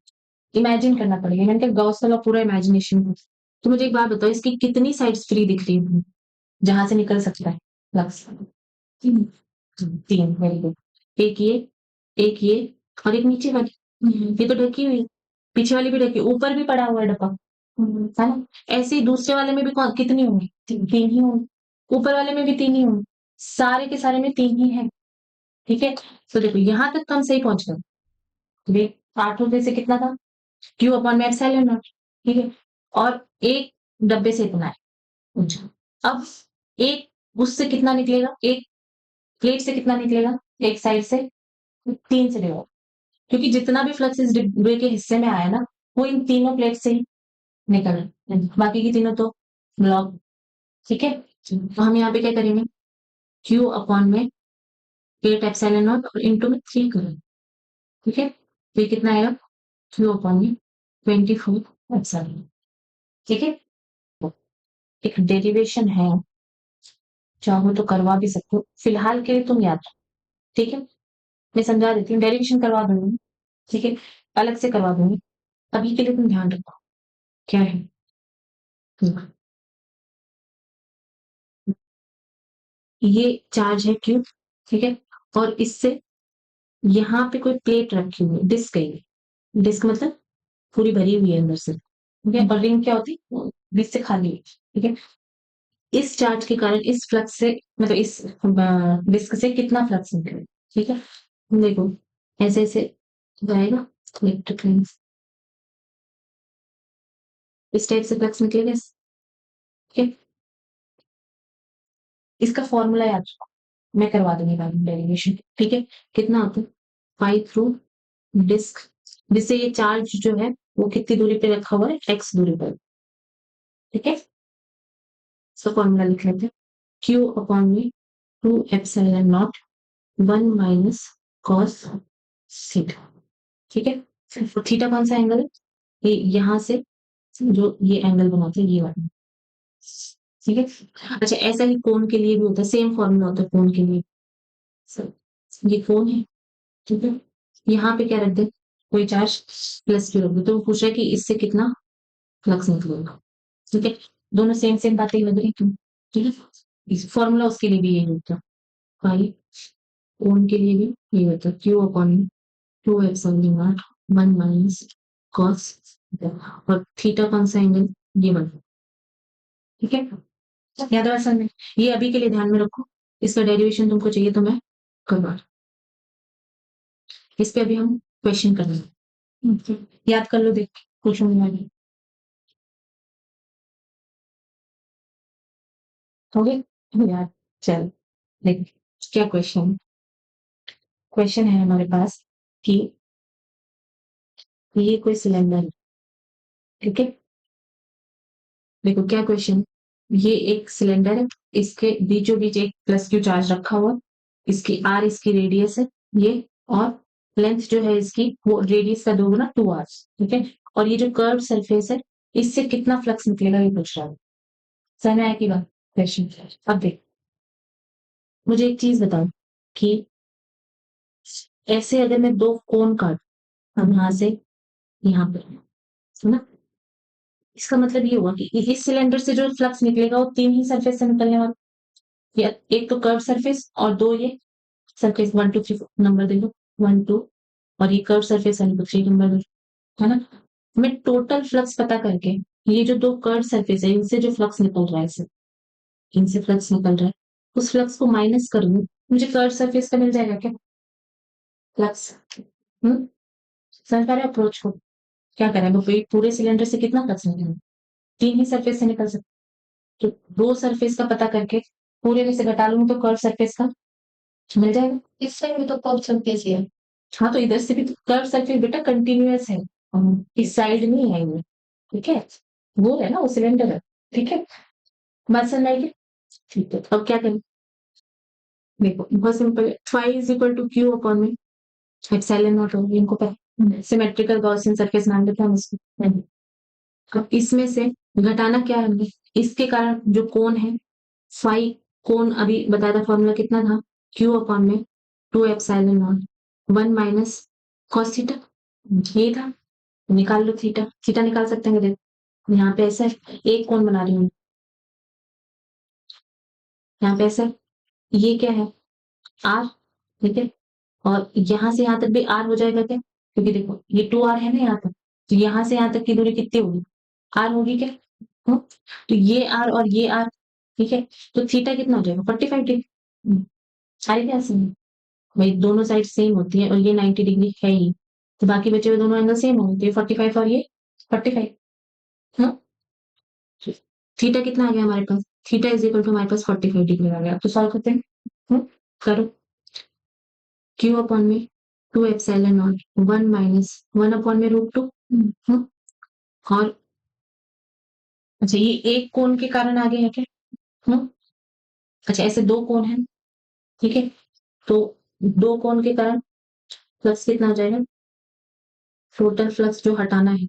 इमेजिन करना पड़ेगा, मैंने कहा गॉस लॉ पूरा इमेजिनेशन है। तो मुझे एक बात बताओ, इसकी कितनी साइड्स फ्री दिख रही है जहां से निकल सकता है फ्लक्स? 3, very good. एक ये और एक नीचे वाली, ये तो ढकी हुई, पीछे वाली भी ढकी, ऊपर भी पड़ा हुआ है डब्बा, है ना? ऐसे ही दूसरे वाले में भी कितनी होंगी? 3 ही होंगी, ऊपर वाले में भी 3 ही होंगी, सारे के सारे में 3 ही है। ठीक है, तो देखो यहां तक तो हम सही पहुंच गए। 8 में से कितना था? क्यू अपॉन में एप्सिलॉन नॉट। ठीक है, और एक डब्बे से इतना है। अच्छा, अब एक उससे कितना निकलेगा, एक प्लेट से कितना निकलेगा, एक साइड से 3 से डिवाइड, क्योंकि जितना भी फ्लक्स इस डिब्बे के हिस्से में आया ना, वो इन तीनों प्लेट से ही निकल, बाकी की तीनों तो ब्लॉक। ठीक है, तो हम यहाँ पे क्या करेंगे, क्यू अपॉन में 8 एप्सिलॉन नॉट और इंटू में 3 करेंगे। ठीक है, तो ये कितना आएगा, क्यू अपॉन में 24 एप्सिलॉन। ठीक है, एक डेरिवेशन है, चाहो तो करवा भी सकते हो, फिलहाल के लिए तुम याद रखो। ठीक है, मैं समझा देती हूँ, डेरिवेशन करवा दूंगी। ठीक है, अलग से करवा दूंगी, अभी के लिए तुम ध्यान रखो क्या है। ये चार्ज है क्यूब, ठीक है, और इससे यहाँ पे कोई प्लेट रखी हुई है, डिस्क है ये। डिस्क मतलब पूरी भरी हुई है अंदर से। ठीक है, और रिंग क्या होती है, बीच से खाली है। ठीक है, इस चार्ज के कारण इस फ्लक्स से, मतलब इस डिस्क से कितना फ्लक्स निकले। ठीक है, देखो ऐसे ऐसे जाएगा इलेक्ट्रिक लाइन, इस टाइप से फ्लक्स निकलेगा। ठीक है, इसका फॉर्मूला याद रखो, मैं करवा दूंगी बाद में डेरिवेशन। ठीक है, कितना होता है, पाई थ्रू डिस्क, जिससे ये चार्ज जो है वो कितनी दूरी पे रखा हुआ है, एक्स दूरी पर। ठीक है, इसका फॉर्मूला लिख लेते हैं, क्यू अपॉन में 2 epsilon naught 1 minus cos theta. ठीक है, तो थीटा कौन सा एंगल है, ये यहाँ से जो ये एंगल बनाते हैं ये वाला। ठीक है, अच्छा ऐसा ही कोण के लिए भी होता है, सेम फॉर्मूला होता है कोण के लिए। ये कोण है, ठीक है, यहाँ पे क्या रख दे, कोई चार्ज प्लस क्यू रख दे, तो वो पूछ रहा है कि इससे कितना फ्लक्स निकलेगा। ठीक है, दोनों सेम सेम बातें लग रही क्यों? ठीक है, फॉर्मूला उसके लिए भी यही होता है, पाई कोण के लिए भी ये होता है, Q upon 2 epsilon naught 1 minus cos, और थीटा कौन सा एंगल, ये वाला। ठीक है, याद है असल में, ये अभी के लिए ध्यान में रखो, इसका डेरिवेशन तुमको चाहिए तो मैं करवा, इस पे अभी हम क्वेश्चन करेंगे। याद कर लो, देख क्वेश्चन में हो गए यार। चल देख, क्या क्वेश्चन, क्वेश्चन है हमारे पास कि ये कोई सिलेंडर है, ठीक है, देखो क्या क्वेश्चन, ये एक सिलेंडर है, इसके बीचों बीच एक प्लस क्यू चार्ज रखा हुआ, इसकी आर इसकी रेडियस है ये, और लेंथ जो है इसकी वो रेडियस का 2 गुना 2 आर, ठीक है। और ये जो कर्व सरफेस है इससे कितना फ्लक्स निकलेगा ये पूछ रहा है। समझ में आया कि बात क्वेश्चन। अब देख, मुझे एक चीज बताओ कि ऐसे अगर मैं 2 कोण काट, हम यहां से यहाँ पे, सुना, इसका मतलब ये हुआ कि इस सिलेंडर से जो फ्लक्स निकलेगा वो 3 ही सरफेस से निकलने वाला, या एक तो कर्व सरफेस और 2 ये सरफेस, 1 2 3 नंबर दे दो, 1 2, और ये कर्व सरफेस 1 2 3 नंबर दे दो, है ना। मैं टोटल फ्लक्स पता करके ये जो 2 कर्व सरफेस है इनसे जो फ्लक्स निकल रहा है, इनसे फ्लक्स निकल रहा है, उस फ्लक्स को माइनस कर दूं, मुझे कर्व सरफेस का मिल जाएगा क्या फ्लक्स। हम्म समझ पा रहे हो अप्रोच को। क्या करें, वो पूरे सिलेंडर से कितना फ्लक्स निकलेगा, 3 ही सरफेस से निकल सकते, तो 2 सरफेस का पता करके पूरे में से घटा लूंगी तो कर्व सरफेस का मिल जाएगा। इस साइड में तो कर्व सरफेस ही है। हाँ, तो इधर से भी कर्व सरफेस बेटा कंटिन्यूअस है, इस साइड नहीं है ये, ठीक है, वो है ना, वो सिलेंडर है, ठीक है। बात समझ आएगी, ठीक है। अब क्या करें, देखो बहुत सिंपल है, phi is equal to Q upon में एप्सिलॉन नॉट होगी, इनको पता, सिमेट्रिकल गॉसियन सरफेस नाम देते हैं हम इसको। अब इसमें से घटाना क्या है हमें, इसके कारण जो कोण है फाई, कोण अभी बताया था फॉर्मूला कितना था, क्यू अपॉन में 2 epsilon naught 1 minus cos theta, ये था। निकाल लो थीटा, थीटा निकाल सकते हैं, देखो यहाँ पे ऐसा है, एक कोण बना रही हूँ, यहाँ पे ऐसा है, ये क्या है आर, ठीक है, और यहाँ से यहाँ तक भी आर हो जाएगा क्या, क्योंकि देखो ये 2 आर है ना यहाँ तक, तो यहाँ से यहाँ तक की दूरी कितनी होगी, आर होगी क्या। हम्म, तो ये आर और ये आर, ठीक है, तो थीटा कितना हो जाएगा 45 डिग्री। सारी क्या सेम, भाई दोनों साइड सेम होती है और ये 90 डिग्री है ही, तो बाकी बचे हुए दोनों एंगल सेम होंगे, तो ये 45 और ये 45। हाँ, थीटा कितना आ गया हमारे पास, थीटा इज इक्वल टू हमारे पास 45 डिग्री आ गया। तो सॉल्व करते हैं, करो, क्यू अपॉन में 2 एप्सिलॉन नॉट 1 माइनस 1 अपॉन में रूट 2, और अच्छा ये एक कोण के कारण आ गया है क्या, अच्छा ऐसे 2 कोण हैं, ठीक है, तो 2 कोण के कारण फ्लक्स कितना हो जाएगा, टोटल फ्लक्स जो हटाना है,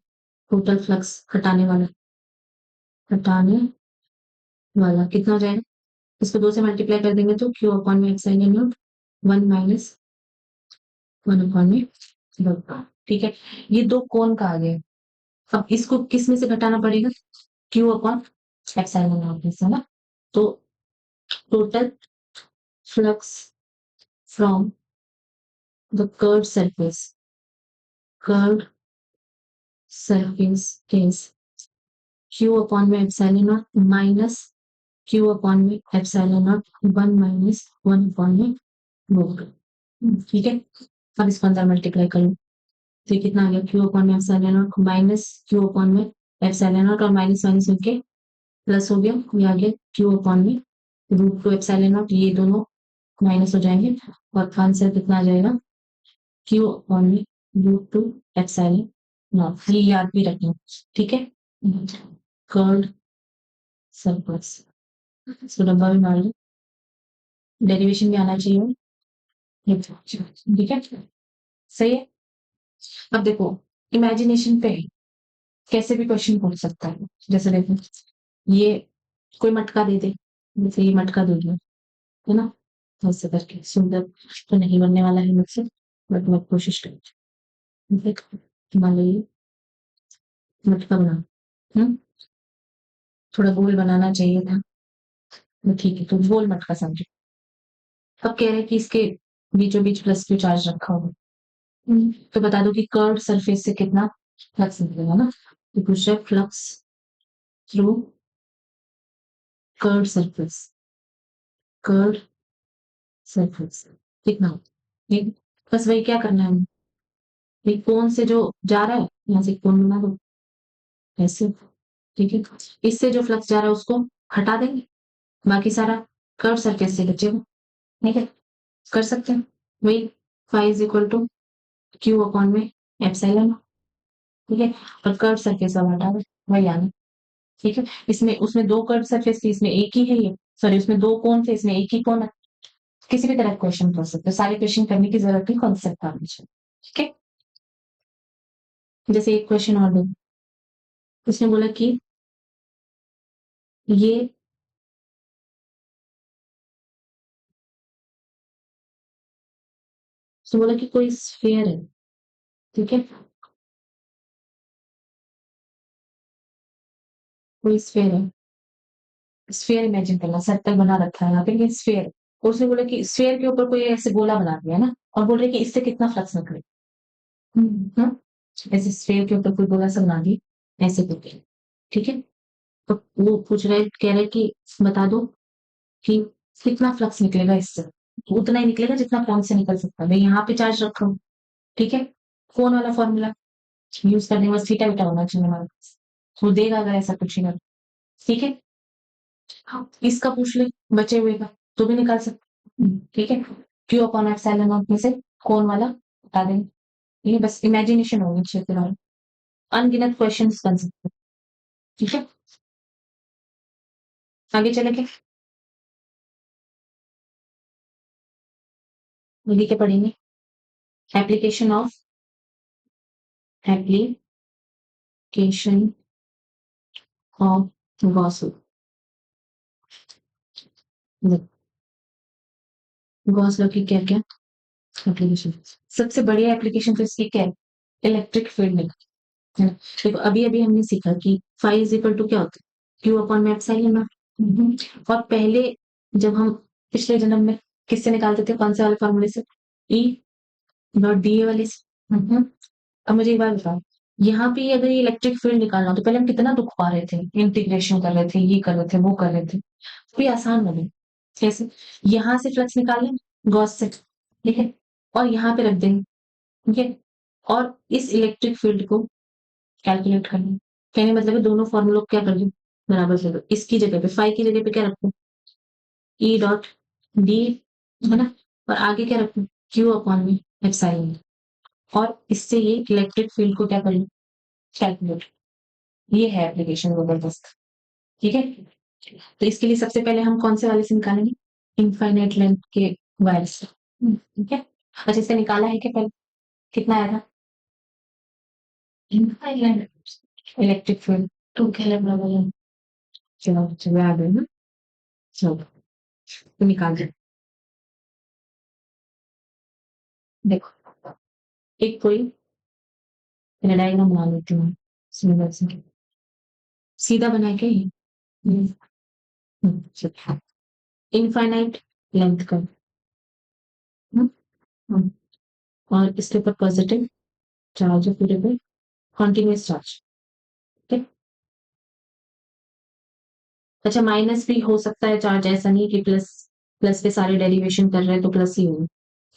टोटल फ्लक्स हटाने वाला कितना हो जाएगा, इसको 2 से मल्टीप्लाई कर देंगे तो क्यू अपॉन में एप्सिलॉन नॉट 1 माइनस 1 अपॉन में रूट, ठीक है। ये 2 कोण का आ गया, अब इसको किस में से घटाना पड़ेगा, क्यू अपॉन एप्सिलॉन नॉट में से, है ना। तो total flux from the curved surface is Q upon में epsilon naught minus Q upon में एप्सिलॉन नॉट 1 माइनस 1 अपॉन में रूट, ठीक है। अब इसको अंदर मल्टीप्लाई करो, तो ये कितना आ गया, क्यू अपॉन में epsilon naught minus Q upon में एप्सिलॉन नॉट, और माइनस माइनस मिलके प्लस हो गया, ये आ गया क्यू अपॉन में रूट 2 एप्सिलॉन नॉट, ये दोनों माइनस हो जाएंगे, और आंसर कितना आ जाएगा, क्यू अपॉन में रूट 2 एप्सिलॉन नॉट, ये याद भी रखना, ठीक है। कर्व्ड सरफेस, इसको डब्बा में डाल दो, डेरिवेशन भी आना चाहिए, ठीक है, सही है। अब देखो इमेजिनेशन पे है, कैसे भी क्वेश्चन पूछ सकता है, जैसे देखो ये कोई मटका दे दे, जैसे ये मटका दे दिया, है ना, ऐसे करके, सुंदर तो नहीं बनने वाला है मुझसे, बट मैं कोशिश करूँ, मान लो ये मटका बना, हम्म थोड़ा गोल बनाना चाहिए था, तो ठीक है, तो गोल मटका समझो। अब कह रहे हैं कि इसके बीचों बीच प्लस क्यू चार्ज रखा होगा, तो बता दो कि कर्व सरफेस से कितना फ्लक्स निकलेगा ना, तो पूछ रहा है flux through curve surface, curve surface कितना हो, ठीक, बस वही क्या करना है, एक कोन से जो जा रहा है यहाँ से कोन बना दो ऐसे, ठीक है, इससे जो फ्लक्स जा रहा है उसको हटा देंगे, बाकी सारा कर्व सरफेस से बचेगा, ठीक है, कर सकते हैं वही, phi is equal to Q upon में एप्सिलॉन, ठीक है, और कर्व सरफेस अब हटा दो, वही आना, ठीक है, इसमें उसमें 2 कर्व सरफेस थी, इसमें एक ही है ये, सॉरी उसमें 2 कोन थे, इसमें एक ही कोन है। किसी भी तरह क्वेश्चन कर सकते हो, सारे क्वेश्चन करने की जरूरत नहीं, कॉन्सेप्ट आना चाहिए। ठीक है, जैसे एक क्वेश्चन और दो, उसने बोला कि ये उसने बोला कि कोई स्फीयर है, ठीक है, कोई स्फीयर है, स्फीयर इमेजिन करना, सर्कल बना रखा है यहाँ पे, ये स्फीयर। उसने बोला कि स्फीयर के ऊपर कोई ऐसे गोला बना दिया है ना, और बोल रहे कि इससे कितना फ्लक्स निकले। हाँ? ऐसे स्फीयर के ऊपर कोई गोला सा बना दी, ऐसे करके, ठीक है। तो वो पूछ रहे, कह रहे कि बता दो कि कितना फ्लक्स निकलेगा इससे। उतना ही निकलेगा जितना फोन से निकल सकता है। मैं यहाँ पे चार्ज रखा हूँ, ठीक है, फोन वाला फॉर्मूला यूज करने में बस थीटा बीटा होना चाहिए हमारे पास, वो देगा अगर ऐसा कुछ ही, ठीक है। हाँ, इसका पूछ ले बचे हुए का, तो भी निकाल सकते, ठीक है। क्यू अपॉन एप्सिलॉन नॉट में से कौन वाला बता देंगे, ये बस इमेजिनेशन होनी चाहिए फिलहाल, अनगिनत क्वेश्चंस बन सकते हैं, ठीक है। आगे चले के हिंदी के पढ़ेंगे, application of application of Gauss Gauss law की क्या क्या एप्लीकेशन, सबसे बढ़िया एप्लीकेशन तो इसकी क्या है, इलेक्ट्रिक फील्ड में, है ना। देखो अभी अभी हमने सीखा कि फाई इज इक्वल टू क्या होता है, क्यू अपॉन में एप्सिलॉन नॉट। और पहले जब हम पिछले जन्म में किससे निकालते थे, कौन से वाले फॉर्मूले से, ई डॉट डी ए वाले से। अब मुझे एक बात बताओ, यहाँ पे अगर ये इलेक्ट्रिक फील्ड निकालना हो, तो पहले हम कितना दुख पा रहे थे, इंटीग्रेशन कर रहे थे, ये कर रहे थे, वो कर रहे थे, कोई आसान बने। कैसे, यहाँ से फ्लक्स निकाल लें गॉस से, ठीक है, और यहाँ पे रख देंगे, ठीक है, और इस इलेक्ट्रिक फील्ड को कैलकुलेट करना, कहने मतलब है दोनों फॉर्मूलों को क्या कर दो, बराबर कर दो, इसकी जगह पे फाई की जगह पे क्या रखो, ई डॉट डी, है ना, और आगे क्या रखो, क्यू अपॉन में एप्सिलॉन, और इससे ये इलेक्ट्रिक फील्ड को क्या कर लो, कैलकुलेट। ये है एप्लीकेशन जबरदस्त, ठीक है। तो इसके लिए सबसे पहले हम कौन से वाले से निकालेंगे, इनफाइनाइट लेंथ के वायर से, ठीक है। अच्छा इससे निकाला है क्या पहले, कितना आया था, इनफाइनाइट लेंथ इलेक्ट्रिक फील्ड, तो क्या लगा, चलो चलो आ गए ना, चलो तो निकाल दे। देखो एक कोई डायग्राम बना लेती हूँ, सिंगल से सीधा बना के ही, इनफाइनाइट लेंथ का, हम्म, हम्म, और इसके ऊपर पॉजिटिव चार्ज है पूरे पे, कॉन्टिन्यूस चार्ज, ठीक। अच्छा माइनस भी हो सकता है चार्ज, ऐसा नहीं कि प्लस, प्लस पे सारे डेरिवेशन कर रहे हैं तो प्लस ही होगा,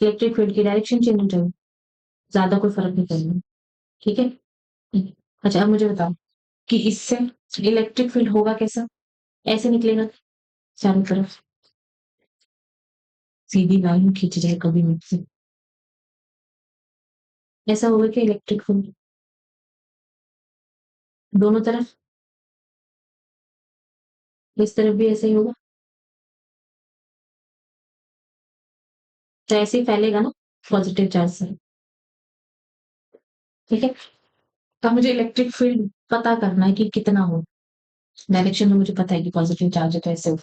इलेक्ट्रिक फील्ड की डायरेक्शन चेंज हो जाएगी, ज्यादा कोई फर्क नहीं पड़ेगा, ठीक है। अच्छा अब मुझे बताओ कि इससे इलेक्ट्रिक फील्ड होगा कैसा, ऐसे निकलेगा चारों तरफ, सीधी लाइन खींच जाए कभी मुझसे, ऐसा होगा कि इलेक्ट्रिक फील्ड दोनों तरफ, इस तरफ भी ऐसे ही होगा, तो ऐसे ही फैलेगा ना पॉजिटिव चार्ज से, ठीक है। तो मुझे इलेक्ट्रिक फील्ड पता करना है कि कितना हो, डायरेक्शन तो मुझे पता है कि पॉजिटिव चार्ज है तो ऐसे हो,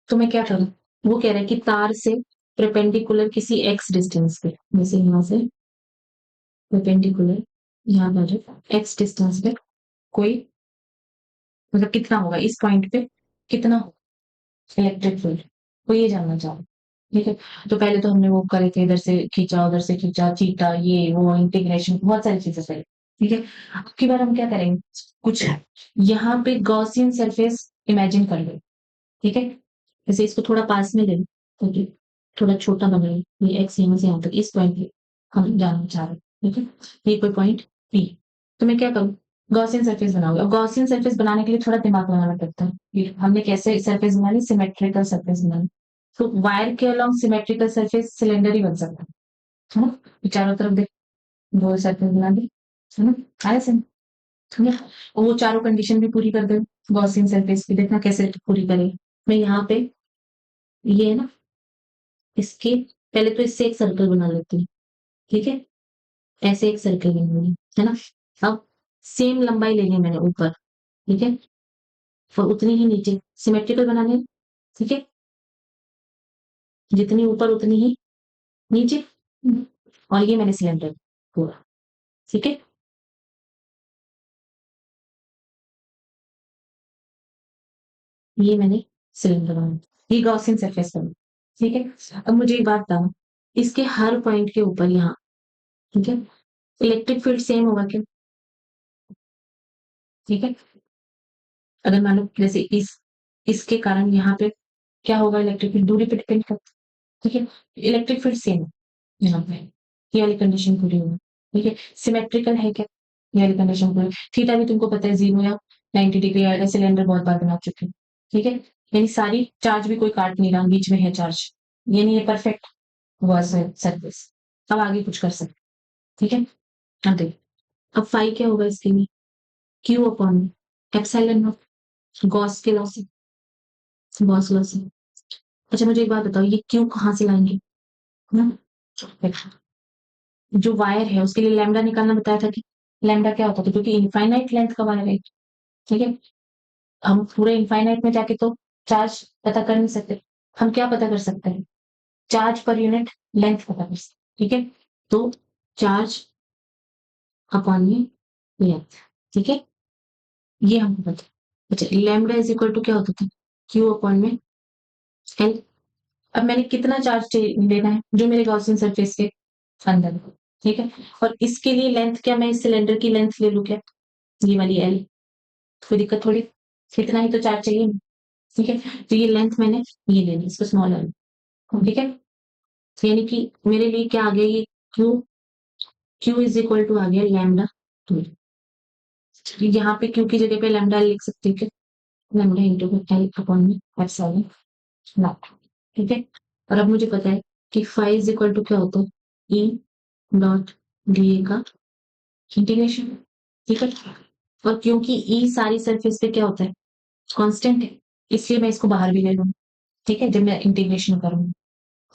तो मैं क्या करूं, वो कह रहा है कि तार से परपेंडिकुलर किसी एक्स डिस्टेंस पे, जैसे यहाँ से परपेंडिकुलर यहाँ पर एक्स डिस्टेंस पे कोई, मतलब कितना होगा इस पॉइंट पे, कितना इलेक्ट्रिक फील्ड, वो ये जानना चाहो, ठीक है। तो पहले तो हमने वो करे थे, इधर से खींचा उधर से खींचा, चीटा ये वो इंटीग्रेशन बहुत सारी चीजें करी, ठीक है। अब की बार हम क्या करेंगे, कुछ यहाँ पे गॉसियन सरफेस इमेजिन कर लो, ठीक है। जैसे इसको थोड़ा पास में ले लो, ताकि थोड़ा छोटा बने, ये एक्स यहाँ से यहाँ तक इस पॉइंट पे हम जानना चाह रहे हैं, ठीक है, ये कोई पॉइंट पी। तो मैं क्या करूँ, गॉसियन सरफेस बनाऊंगी, और गॉसियन सरफेस बनाने के लिए थोड़ा दिमाग लगाना पड़ता है, ये हमने कैसे सरफेस बनानी, सिमेट्रिकल सरफेस बनानी, तो वायर के अलॉन्ग सिमेट्रिकल सरफेस सिलेंडर ही बन सकता है ना, चारों तरफ देख, गोल सरफेस बना दी, है ना, आया समझ? ठीक है, और वो चारों कंडीशन भी पूरी कर दे गॉसियन सरफेस की। देखना कैसे पूरी करे। मैं यहाँ पे ये है ना, इसके पहले तो इससे एक सर्कल बना लेती हूँ। ठीक है, ऐसे एक सर्कल बनाऊंगी, है ना। अब सेम लंबाई लेनी है मैंने ऊपर, ठीक है, और उतनी ही नीचे सिमेट्रिकल बनाने हैं, ठीक है, जितनी ऊपर उतनी ही नीचे। और ये मैंने सिलेंडर पूरा, ठीक है। ये मैंने सिलेंडर बनाया, ये गॉसियन सरफेस बना, ठीक है। अब मुझे एक बात बताओ, इसके हर पॉइंट के ऊपर यहाँ, ठीक है, इलेक्ट्रिक फील्ड सेम होगा क्या? ठीक है, अगर मान लो जैसे इसके कारण यहाँ पे क्या होगा, इलेक्ट्रिक फील्ड दूरी पे डिपेंड करता है, ठीक है। इलेक्ट्रिक फील्ड सेम है यहाँ पे, ये वाली कंडीशन पूरी होगी, ठीक है। सिमेट्रिकल है क्या, ये वाली कंडीशन पूरी। थीटा भी तुमको पता है 0 या 90 डिग्री आएगा, सिलेंडर बहुत बार बना चुके हैं, ठीक है। यानी सारी चार्ज भी कोई काट नहीं रहा, बीच में है चार्ज, ये नहीं है परफेक्ट हुआ सरफेस। अब आगे कुछ कर सकते, ठीक है। अब देखो, अब फाई क्या होगा इसके लिए, Q upon epsilon not, Gauss के लॉ से, गॉस लॉ से। अच्छा मुझे एक बात बताओ, ये क्यू कहाँ से लाएंगे? हम्म, देखो, जो वायर है उसके लिए लैम्डा निकालना बताया था कि लैम्डा क्या होता था, क्योंकि इनफाइनाइट लेंथ का वायर है, ठीक है। हम पूरे इनफाइनाइट में जाके तो चार्ज पता कर नहीं सकते, हम क्या पता कर सकते हैं, चार्ज पर यूनिट लेंथ पता कर सकते, ठीक है। तो चार्ज अपॉन में लेंथ, ठीक है, ये हमको पता है। अच्छा लैम्डा इज इक्वल टू क्या होता था, क्यू अपॉन में एल। अब मैंने कितना चार्ज लेना है, जो मेरे गॉसियन सरफेस के अंदर है, ठीक है। और इसके लिए लेंथ क्या, मैं इस सिलेंडर की लेंथ ले लूं क्या, ये वाली एल, कोई दिक्कत थोड़ी, इतना ही तो चार्ज चाहिए, ठीक है। तो ये लेंथ मैंने ये ले ली, इसको स्मॉल एल, ठीक है। तो यानी कि मेरे लिए क्या आ गया, ये Q, Q is equal to आ गया लैम्डा 2। यहाँ पे क्यू की जगह पे लैम्डा लिख सकते हैं, लैम्डा इंटू एल अपॉन में एप्सिलॉन नॉट, ठीक है। और अब मुझे पता है कि फाई इज इक्वल टू क्या होता है, ई डॉट डी ए का इंटीग्रेशन, ठीक है। और क्योंकि ई सारी सरफेस पे क्या होता है, कांस्टेंट है, इसलिए मैं इसको बाहर भी ले लूंगी, ठीक है, जब मैं इंटीग्रेशन करूंगी।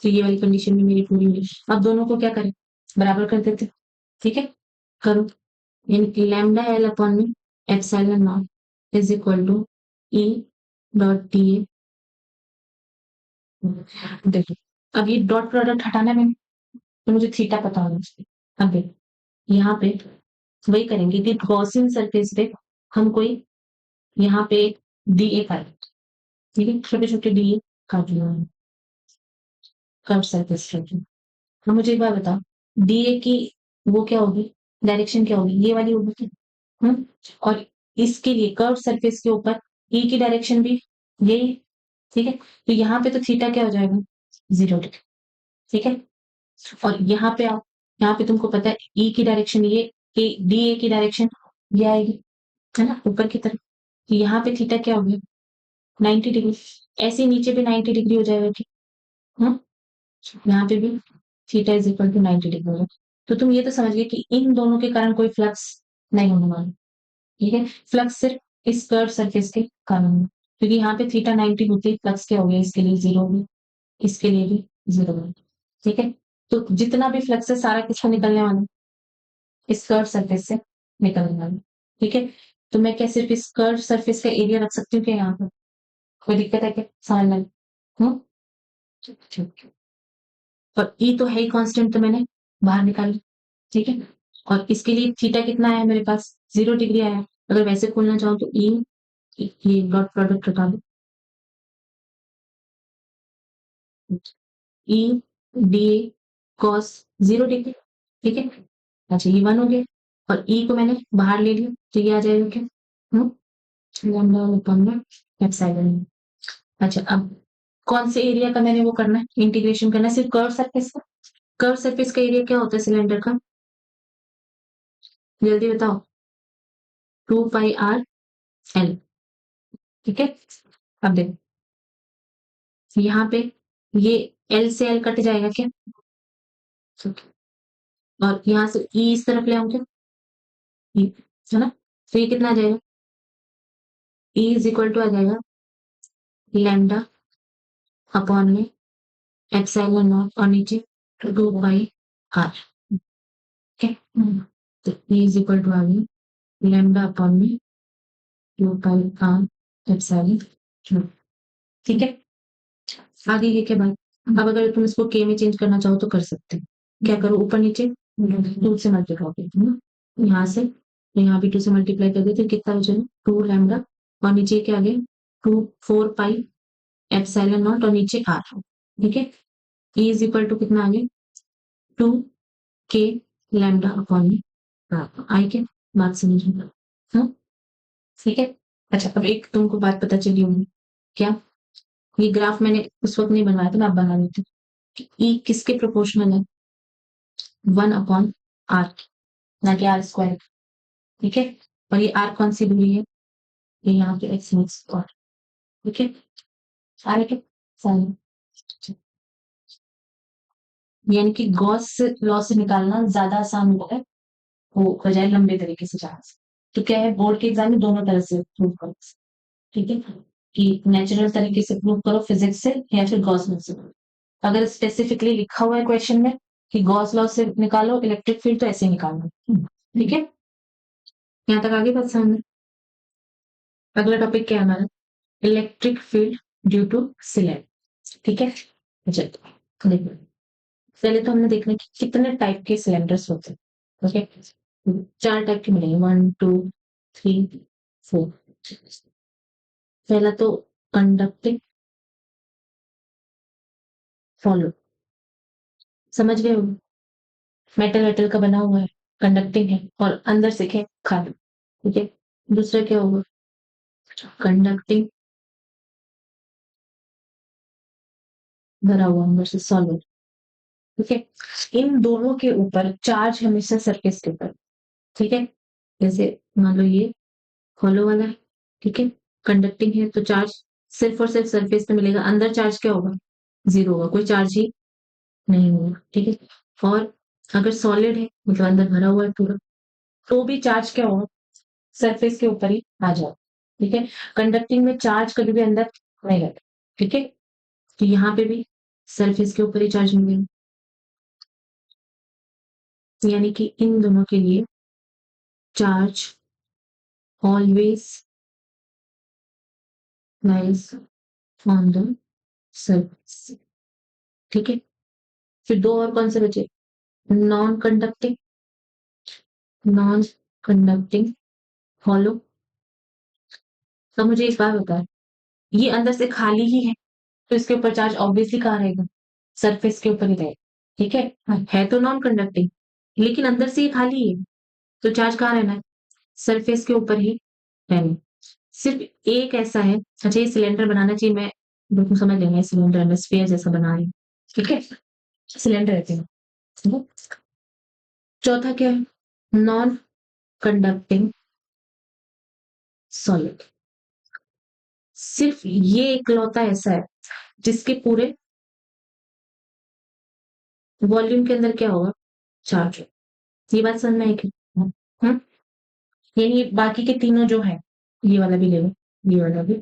तो ये वाली कंडीशन भी मेरी पूरी हुई। अब दोनों को क्या करें, बराबर कर देते, ठीक है, करो। यानी लैम्डा एल अपॉन में epsilon naught is equal to E dot D A. देखो अब ये डॉट प्रोडक्ट हटाना है, तो मुझे थीटा पता होना चाहिए। अब देखो यहाँ पे वही करेंगे कि गॉसियन सरफेस पे हम कोई यहाँ पे डी ए कर, ठीक है, छोटे छोटे डी ए काट लिया कर्व सरफेस पे। तो मुझे एक बात बताओ, डी ए की वो क्या होगी, डायरेक्शन क्या होगी, ये वाली होगी क्या? और इसके लिए कर्व सरफेस के ऊपर ई की डायरेक्शन भी यही, ठीक है। तो यहाँ पे तो थीटा क्या हो जाएगा, 0 डिग्री, ठीक है। और यहाँ पे आओ, यहाँ पे तुमको पता है ई की डायरेक्शन ये, डी ए की डायरेक्शन ये आएगी, है ना, ऊपर की तरफ। तो यहाँ पे थीटा क्या हो गया, 90 डिग्री। ऐसे ही नीचे भी 90 डिग्री हो जाएगा, ठीक है। यहाँ पे भी theta is equal to 90 degree है। तो तुम ये तो समझ गए कि इन दोनों के कारण कोई फ्लक्स नहीं होने वाला, ठीक है। फ्लक्स सिर्फ इस कर्व सरफेस के कारण है, क्योंकि यहाँ पे थीटा 90 होती है, फ्लक्स क्या हो गया, इसके लिए 0 होगी, इसके लिए भी 0 होगी, ठीक है। तो जितना भी फ्लक्स है सारा किसको निकलने वाला है, इस कर्व सरफेस से निकलने वाला, ठीक है। तो मैं क्या सिर्फ इस कर्व सरफेस का एरिया रख सकती हूँ क्या यहाँ पर, कोई दिक्कत है क्या, समझ में? हम्म, ठीक। और ई तो है ही कांस्टेंट, तो मैंने बाहर निकाल ली, ठीक है। और इसके लिए थीटा कितना आया मेरे पास, 0 डिग्री आया। अगर वैसे खोलना चाहो तो ई, ये डॉट प्रोडक्ट हटा दो, ई डी कॉस 0 डिग्री, ठीक है। अच्छा ये 1 हो गया, और ई को मैंने बाहर ले लिया, तो ये आ जाएगा क्या, लैम्डा अपॉन में एप्सिलॉन। अच्छा अब कौन से एरिया का मैंने वो करना है, इंटीग्रेशन करना है, सिर्फ कर्व सरफेस का। कर्व सरफेस का एरिया क्या होता है सिलेंडर का, जल्दी बताओ, 2πr L, ठीक है। अब देखो यहाँ पे ये L से L कट जाएगा क्या, ठीक है। और यहाँ से E इस तरफ ले आऊं क्या, E, है ना। तो ये कितना आ जाएगा, E इज इक्वल टू आ जाएगा लैम्डा अपॉन में एप्सिलॉन नॉट और नीचे 2 पाई r। ठीक है, तो E इज इक्वल टू आ गया लैम्डा अपॉन में 2 पाई r एप्सिलॉन नॉट। ठीक है, आगे ये क्या बात, अब अगर तुम इसको के में चेंज करना चाहो तो कर सकते हो। क्या करो, ऊपर नीचे 2 से मल्टीप्लाई कर दो, यहाँ से यहाँ भी 2 से मल्टीप्लाई कर देते, कितना बचेगा 2 लैम्डा और नीचे क्या आ गया 4 पाई एप्सिलॉन नॉट और नीचे r। ठीक है, E इज इक्वल टू कितना आ गया 2 k लैम्डा अपॉन में r। आई के बात समझ में, हाँ ठीक है। अच्छा, अब एक तुमको बात पता चली होगी, क्या, ये ग्राफ मैंने उस वक्त नहीं बनवाया था, मैं आप बना लेती हूँ। ई किसके प्रोपोर्शनल है, 1/r, ना कि r²। ठीक है, और ये r कौन सी दूरी है, ये यहाँ पे x नेक्स्ट और। ठीक है, सारे के सारे, यानी कि गॉस लॉ से निकालना ज्यादा आसान होता है वो बजाय लंबे तरीके से जाने से। तो क्या है, बोर्ड के एग्जाम में दोनों तरह से प्रूव करो। ठीक है, कि नेचुरल तरीके से प्रूव करो फिजिक्स से या फिर गॉस लॉ से। अगर स्पेसिफिकली लिखा हुआ है क्वेश्चन में कि गॉस लॉ से निकालो इलेक्ट्रिक फील्ड, तो ऐसे निकालना। ठीक है, यहाँ तक आगे बात समझ में। अगला टॉपिक क्या है हमारा, electric field due two cylinder. ठीक है, अच्छा देखो, पहले तो हमने देखना कि कितने टाइप के सिलेंडर्स होते हैं। ओके, 4 टाइप के मिलेंगे, 1 2 3 4। पहला तो कंडक्टिंग, फॉलो, समझ गए हो, मेटल वेटल का बना हुआ है, कंडक्टिंग है और अंदर से है खाली। ठीक है, दूसरा क्या होगा, कंडक्टिंग भरा हुआ अंदर से सॉलिड। ठीक है, इन दोनों के ऊपर चार्ज हमेशा सरफेस के ऊपर। ठीक है, जैसे मान लो ये फॉलो वाला है, ठीक है, कंडक्टिंग है तो चार्ज सिर्फ और सिर्फ सरफेस पे मिलेगा, अंदर चार्ज क्या होगा, 0 होगा, कोई चार्ज ही नहीं होगा। ठीक है, और अगर सॉलिड है मतलब अंदर भरा हुआ है पूरा, तो भी चार्ज क्या होगा, सरफेस के ऊपर ही आ जाओ। ठीक है, कंडक्टिंग में चार्ज कभी भी अंदर नहीं रहता। ठीक है, तो यहाँ पे भी सरफेस के ऊपर ही चार्ज मिलेगा, यानी कि इन दोनों के लिए charge always lies on the surface. ठीक है, फिर दो और कौन से बचे, non conducting, non conducting hollow. तो मुझे एक बात बता, ये अंदर से खाली ही है तो इसके ऊपर चार्ज ऑब्वियसली कहाँ रहेगा, सरफेस के ऊपर ही रहेगा। ठीक है, है तो नॉन कंडक्टिंग लेकिन अंदर से ये खाली है, तो चार्ज कहाँ रहना है, सरफेस के ऊपर ही रहना। सिर्फ एक ऐसा है, अच्छा ये सिलेंडर बनाना चाहिए, मैं बिल्कुल समझ लेना, सिलेंडर में स्फीयर जैसा बना है। ठीक है, सिलेंडर रहते हैं। ठीक है? चौथा क्या है, नॉन कंडक्टिंग सॉलिड। सिर्फ ये इकलौता ऐसा है जिसके पूरे वॉल्यूम के अंदर क्या होगा, चार्ज हो। ये बात समझ में आई कि हम्म? यानी बाकी के तीनों जो है, ये वाला भी ले लो, ये वाला भी,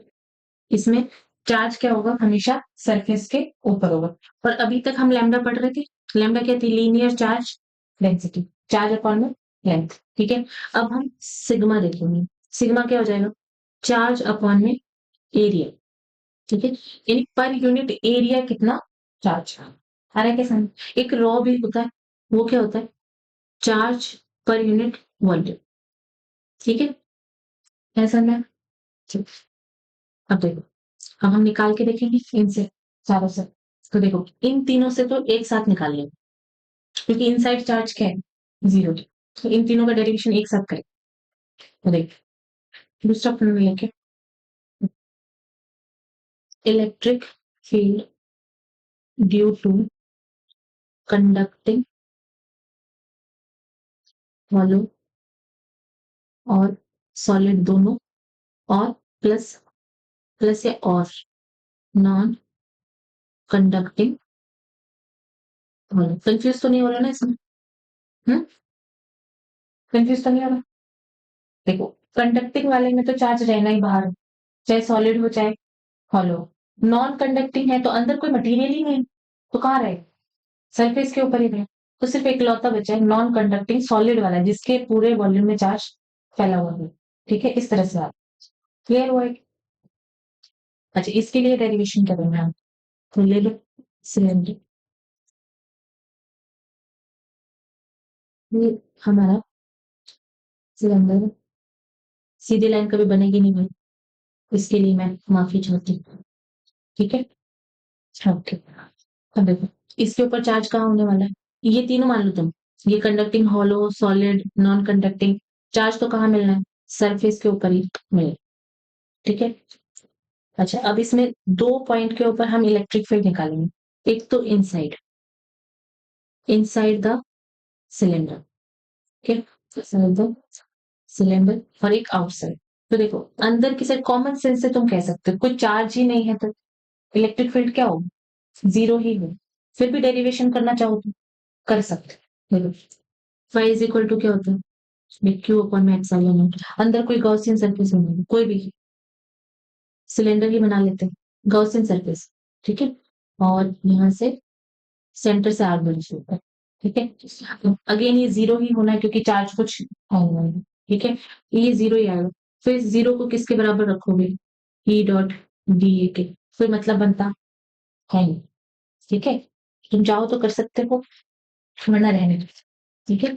इसमें चार्ज क्या होगा, हमेशा सरफेस के ऊपर होगा। और अभी तक हम लैम्डा पढ़ रहे थे, लैम्डा क्या थी, linear charge density, charge upon में लेंथ। ठीक है, अब हम सिग्मा देखेंगे, सिग्मा क्या हो जाएगा, चार्ज अपॉन में एरिया। ठीक है, यानी पर यूनिट एरिया कितना चार्ज आ रहा है, कैसा, एक रॉ भी होता है, वो क्या होता है, चार्ज पर यूनिट वॉल्यूम। ठीक है, ऐसा मैं, अब देखो, अब हम निकाल के देखेंगे इनसे चारों से। तो देखो इन तीनों से तो एक साथ निकालिए, क्योंकि इनसाइड चार्ज क्या है, 0। तो इन तीनों का डेरिवेशन एक साथ करें। तो देख, दूसरा प्रमेय लेके, electric field due to conducting hollow और सॉलिड दोनों, और प्लस, प्लस या और नॉन कंडक्टिंग हॉलो। कंफ्यूज तो नहीं हो रहा ना इसमें, कंफ्यूज तो नहीं हो रहा, देखो कंडक्टिंग वाले में तो चार्ज रहना ही बाहर, चाहे सॉलिड हो चाहे हॉलो। नॉन कंडक्टिंग है तो अंदर कोई मटेरियल ही नहीं, तो कहाँ रहे? सरफेस के ऊपर ही रहे। तो सिर्फ इकलौता बचा है नॉन कंडक्टिंग सॉलिड वाला, जिसके पूरे वॉल्यूम में चार्ज फैला हुआ है। ठीक है, इस तरह से आप क्लियर हुआ है? अच्छा, इसके लिए डेरिवेशन क्या करना है? तो ले लो सिलेंडर, ये हमारा सिलेंडर सीधी लाइन कभी बनेगी नहीं भाई, इसके लिए मैं माफी चाहती हूँ। ठीक है, ओके। अब देखो इसके ऊपर चार्ज कहाँ होने वाला है? ये तीनों मान लो तुम, ये conducting, hollow, solid, non conducting. Charge तो कहाँ मिलना है? सरफेस के ऊपर ही मिले। ठीक है, अच्छा अब इसमें दो पॉइंट के ऊपर हम इलेक्ट्रिक फील्ड निकालेंगे। एक तो इनसाइड, इनसाइड द सिलेंडर, ठीक है, इनसाइड द सिलेंडर, और एक आउटसाइड। तो देखो अंदर की साइड कॉमन सेंस से तुम कह सकते हो कोई चार्ज ही नहीं है तो इलेक्ट्रिक फील्ड क्या होगा? जीरो ही हो। फिर भी डेरिवेशन करना चाहो तो कर सकते हो। फाई इज इक्वल टू क्या होता है? क्यू अपॉन में एप्सिलॉन नॉट। अंदर कोई गॉसियन सरफेस नहीं, कोई भी सिलेंडर ही बना लेते हैं, गॉसियन सरफेस। ठीक है, और यहाँ से सेंटर से आर्क बड़ी होता है। ठीक है, अगेन ये जीरो ही होना है क्योंकि चार्ज कुछ है नहीं। ठीक है, ये जीरो ही आएगा। फिर जीरो को किसके बराबर रखोगे? ई डॉट डी ए के। फिर मतलब बनता है नहीं। ठीक है, तुम चाहो तो कर सकते हो, वरना रहने दो। ठीक है,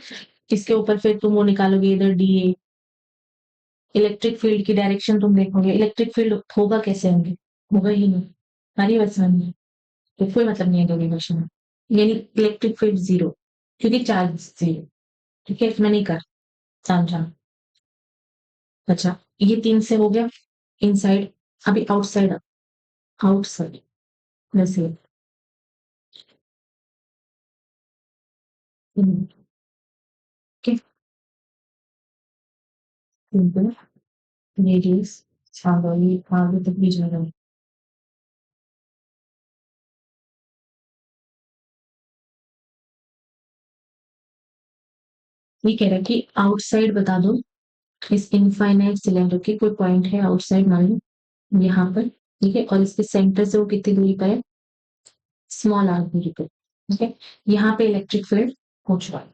इसके ऊपर फिर तुम वो निकालोगे इधर डी ए। इलेक्ट्रिक फील्ड की डायरेक्शन तुम देखोगे, इलेक्ट्रिक फील्ड होगा कैसे? होंगे, होगा ही नहीं, हमारी बस में तो कोई मतलब नहीं है डेरिवेशन में। यानी इलेक्ट्रिक फील्ड जीरो, क्योंकि चार्ज जीरो। ठीक है, इसमें नहीं कर समझा? अच्छा, ये तीन से हो गया इनसाइड। अभी आउटसाइड, आउटसाइड वैसे रेडियस आगे तक बीच में रहो। ये कह रहा है कि आउटसाइड बता दो इस इनफाइनाइट सिलेंडर के, कोई पॉइंट है आउटसाइड मान लो यहाँ पर। ठीक है, और इसके सेंटर से वो कितनी दूरी पर है? स्मॉल आर दूरी पर। ठीक है, यहाँ पे इलेक्ट्रिक फील्ड हो चुका है।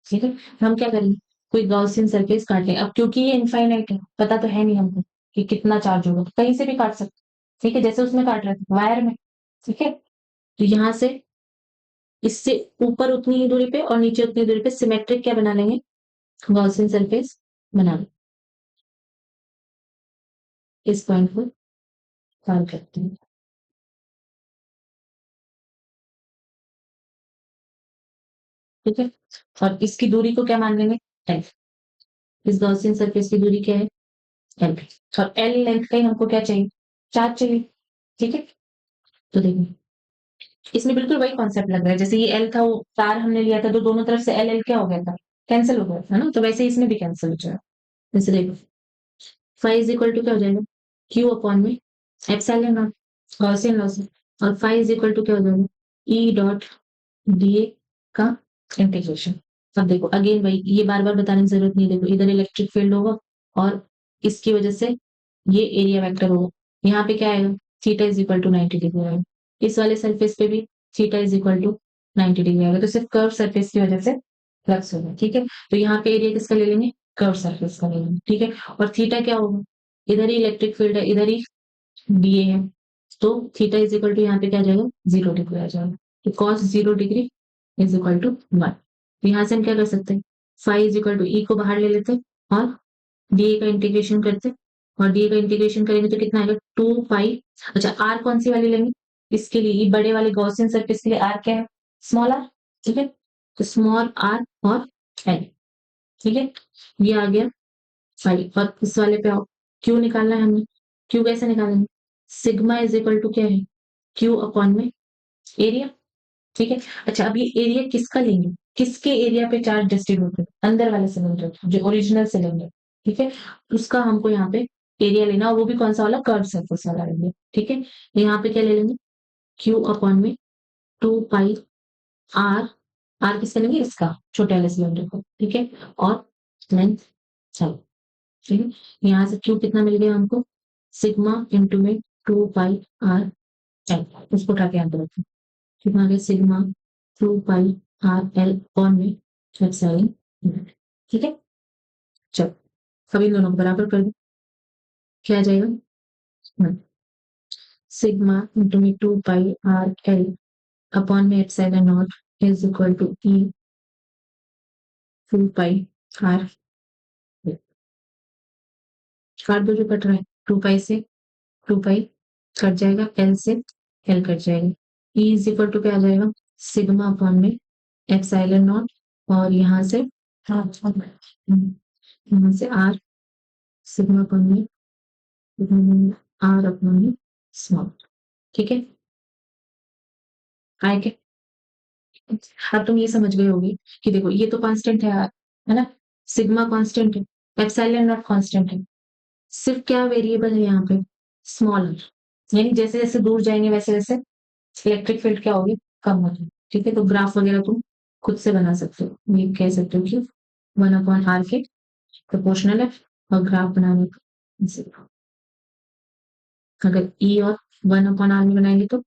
ठीक है, हम क्या करेंगे? कोई गॉसियन सरफेस काट लें। अब क्योंकि ये इनफाइनाइट है, पता तो है नहीं हमको कि कितना चार्ज होगा, कहीं से भी काट सकते। ठीक है, जैसे उसमें काट रहे थे वायर में। ठीक है, तो यहाँ से इससे ऊपर उतनी ही दूरी पे और नीचे उतनी दूरी पे सिमेट्रिक क्या बना लेंगे? गॉसियन सरफेस बना लो। इस पॉइंट को कॉल करते हैं। ठीक है, और इसकी दूरी को क्या मान लेंगे? एल। इस गॉसियन सरफेस की दूरी क्या है? एल। और एल लेंथ का ही हमको क्या चाहिए? चार्ज चाहिए। ठीक है, तो देखिए इसमें बिल्कुल वही कॉन्सेप्ट लग रहा है, जैसे ये एल था, वो तार हमने लिया था तो दोनों तरफ से एल एल क्या हो गया था? कैंसिल हो गया था ना, तो वैसे ही इसमें भी कैंसिल हो जाएगा। जैसे देखो फाई इज इक्वल टू क्या हो जाएगा? क्यू अपॉन में एप्सिलॉन नॉट, गॉसियन लॉस। और फाई इज इक्वल टू क्या हो जाएगा? ई डॉट डीए का इंटीग्रेशन। अब देखो अगेन भाई ये बार बार बताने की जरूरत नहीं है। देखो इधर इलेक्ट्रिक फील्ड होगा और इसकी वजह से ये एरिया वेक्टर होगा। यहाँ पे क्या आएगा? Theta is equal to 90 degree आएगा। इस वाले सरफेस पे भी theta is equal to 90 degree आएगा। तो सिर्फ कर्व सरफेस की वजह से फ्लक्स होगा। ठीक है, तो यहाँ पे एरिया किसका ले लेंगे? कर्व सरफेस का ले लेंगे। ठीक है, और थीटा क्या होगा? इधर ही इलेक्ट्रिक फील्ड है, इधर ही डीए है, तो थीटा इज इक्वल टू यहाँ पे क्या आ जाएगा? 0 डिग्री आ जाएगा। तो cos 0 degree is equal to 1। तो यहाँ से हम क्या कर सकते हैं? Phi is equal to E को बाहर ले लेते हैं और डीए का इंटीग्रेशन करते हैं। और डीए का इंटीग्रेशन करेंगे तो कितना आएगा? 2 पाई। अच्छा आर कौन सी वाली लेंगे? इसके लिए ये बड़े वाले गॉसियन सर्फेस के लिए आर क्या है? Small R. ठीक है, तो स्मॉल आर और एल। ठीक है, ये आ गया फाई। और इस वाले पे आओ, क्यू निकालना है हमें। क्यू कैसे निकालेंगे? सिग्मा इज इक्वल टू क्या है? क्यू अपॉन में एरिया। ठीक है, अच्छा अब ये एरिया किसका लेंगे? किसके एरिया पे चार्ज डिस्ट्रीब्यूट है? अंदर वाले सिलेंडर, जो ओरिजिनल सिलेंडर। ठीक है, उसका हमको यहाँ पे एरिया लेना, और वो भी कौन सा वाला? कर्व सरफेस वाला लेंगे। ठीक है, तो यहाँ पे क्या ले लेंगे? क्यू अपॉन में 2 पाई आर। आर किसका लेंगे? इसका, छोटे वाले सिलेंडर को। ठीक है, और लेंथ चलो ठीक है, यहाँ से क्यू कितना मिल गया हमको, सिग्मा इंटू में 2 पाई r l, उसको उठा के यहाँ पे रखें, कितना आ गया sigma 2 pi r l upon में एप्सिलॉन, ठीक है। चलो अब इन दोनों को बराबर कर दो, क्या आ जाएगा, सिग्मा इंटू में 2 पाई r l अपॉन में epsilon naught is equal to e 2 pi r, काट दो जो कट रहा है, 2 पाई से 2 पाई कट जाएगा, एल से एल कट जाएगा, ई इज इक्वल टू क्या आ जाएगा, सिग्मा अपॉन में एप्सिलॉन नॉट, और यहाँ से आर, सिग्मा अपॉन में आर अपॉन में स्मॉल, ठीक है। आए के अब तुम ये समझ गए होगी कि देखो ये तो कांस्टेंट है ना, सिग्मा कांस्टेंट है, एप्सिलॉन नॉट कांस्टेंट है, सिर्फ क्या वेरिएबल है यहाँ पे, स्मॉल, यानी जैसे जैसे दूर जाएंगे वैसे वैसे इलेक्ट्रिक फील्ड क्या होगी, कम होगी, ठीक है। तो ग्राफ वगैरह तुम खुद से बना सकते हो, ये कह सकते हो कि 1/r के प्रोपोर्शनल है, और ग्राफ बनाने का अगर ई और 1/r में बनाएंगे तो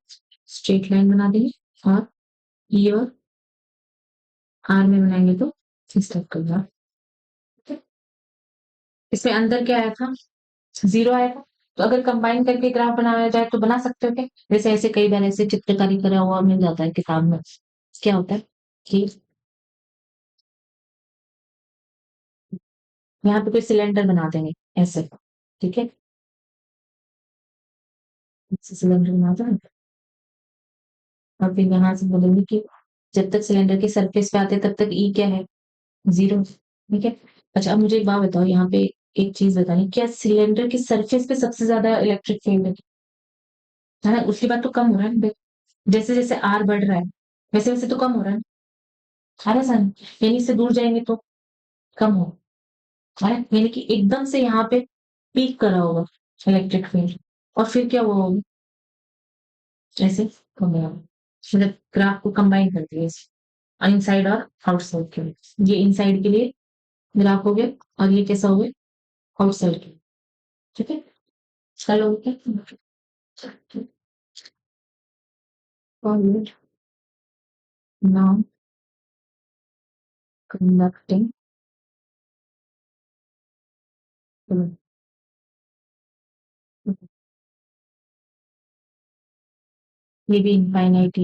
स्ट्रेट लाइन बना देंगे, और ई और आर में बनाएंगे तो इस टाइप का ग्राफ, ठीक है। इसमें अंदर क्या आया था, 0 आया था, तो अगर कंबाइन करके ग्राफ बनाया जाए तो बना सकते हो क्या, जैसे ऐसे कई बार ऐसे चित्रकारी करा हुआ मिल जाता है किताब में, क्या होता है कि यहाँ पे कोई सिलेंडर बना देंगे ऐसे, ठीक है, सिलेंडर बना देंगे, और फिर यहाँ से बोलेंगे कि जब तक सिलेंडर के सरफेस पे आते तब तक ई क्या है, 0, ठीक है। अच्छा अब मुझे एक बात बताओ, यहाँ पे एक चीज बतानी, क्या सिलेंडर के सरफेस पे सबसे ज्यादा इलेक्ट्रिक फील्ड है ना, उसके बाद तो कम हो रहा है, जैसे जैसे आर बढ़ रहा है वैसे वैसे तो कम हो रहा है ना सर, यानी से दूर जाएंगे तो कम हो, है ना, यानी कि एकदम से यहाँ पे पीक करा होगा इलेक्ट्रिक फील्ड, और फिर क्या हुआ होगा, ऐसे कम होगा, मतलब ग्राफ को कंबाइन कर दिया इनसाइड और आउटसाइड के लिए, ये इनसाइड के लिए ग्राफ हो गया, और ये कैसा हो गया आउटसाइड के लिए, ठीक है। चलो ओके, नॉन कंडक्टिंग, ये भी इनफाइनाइट,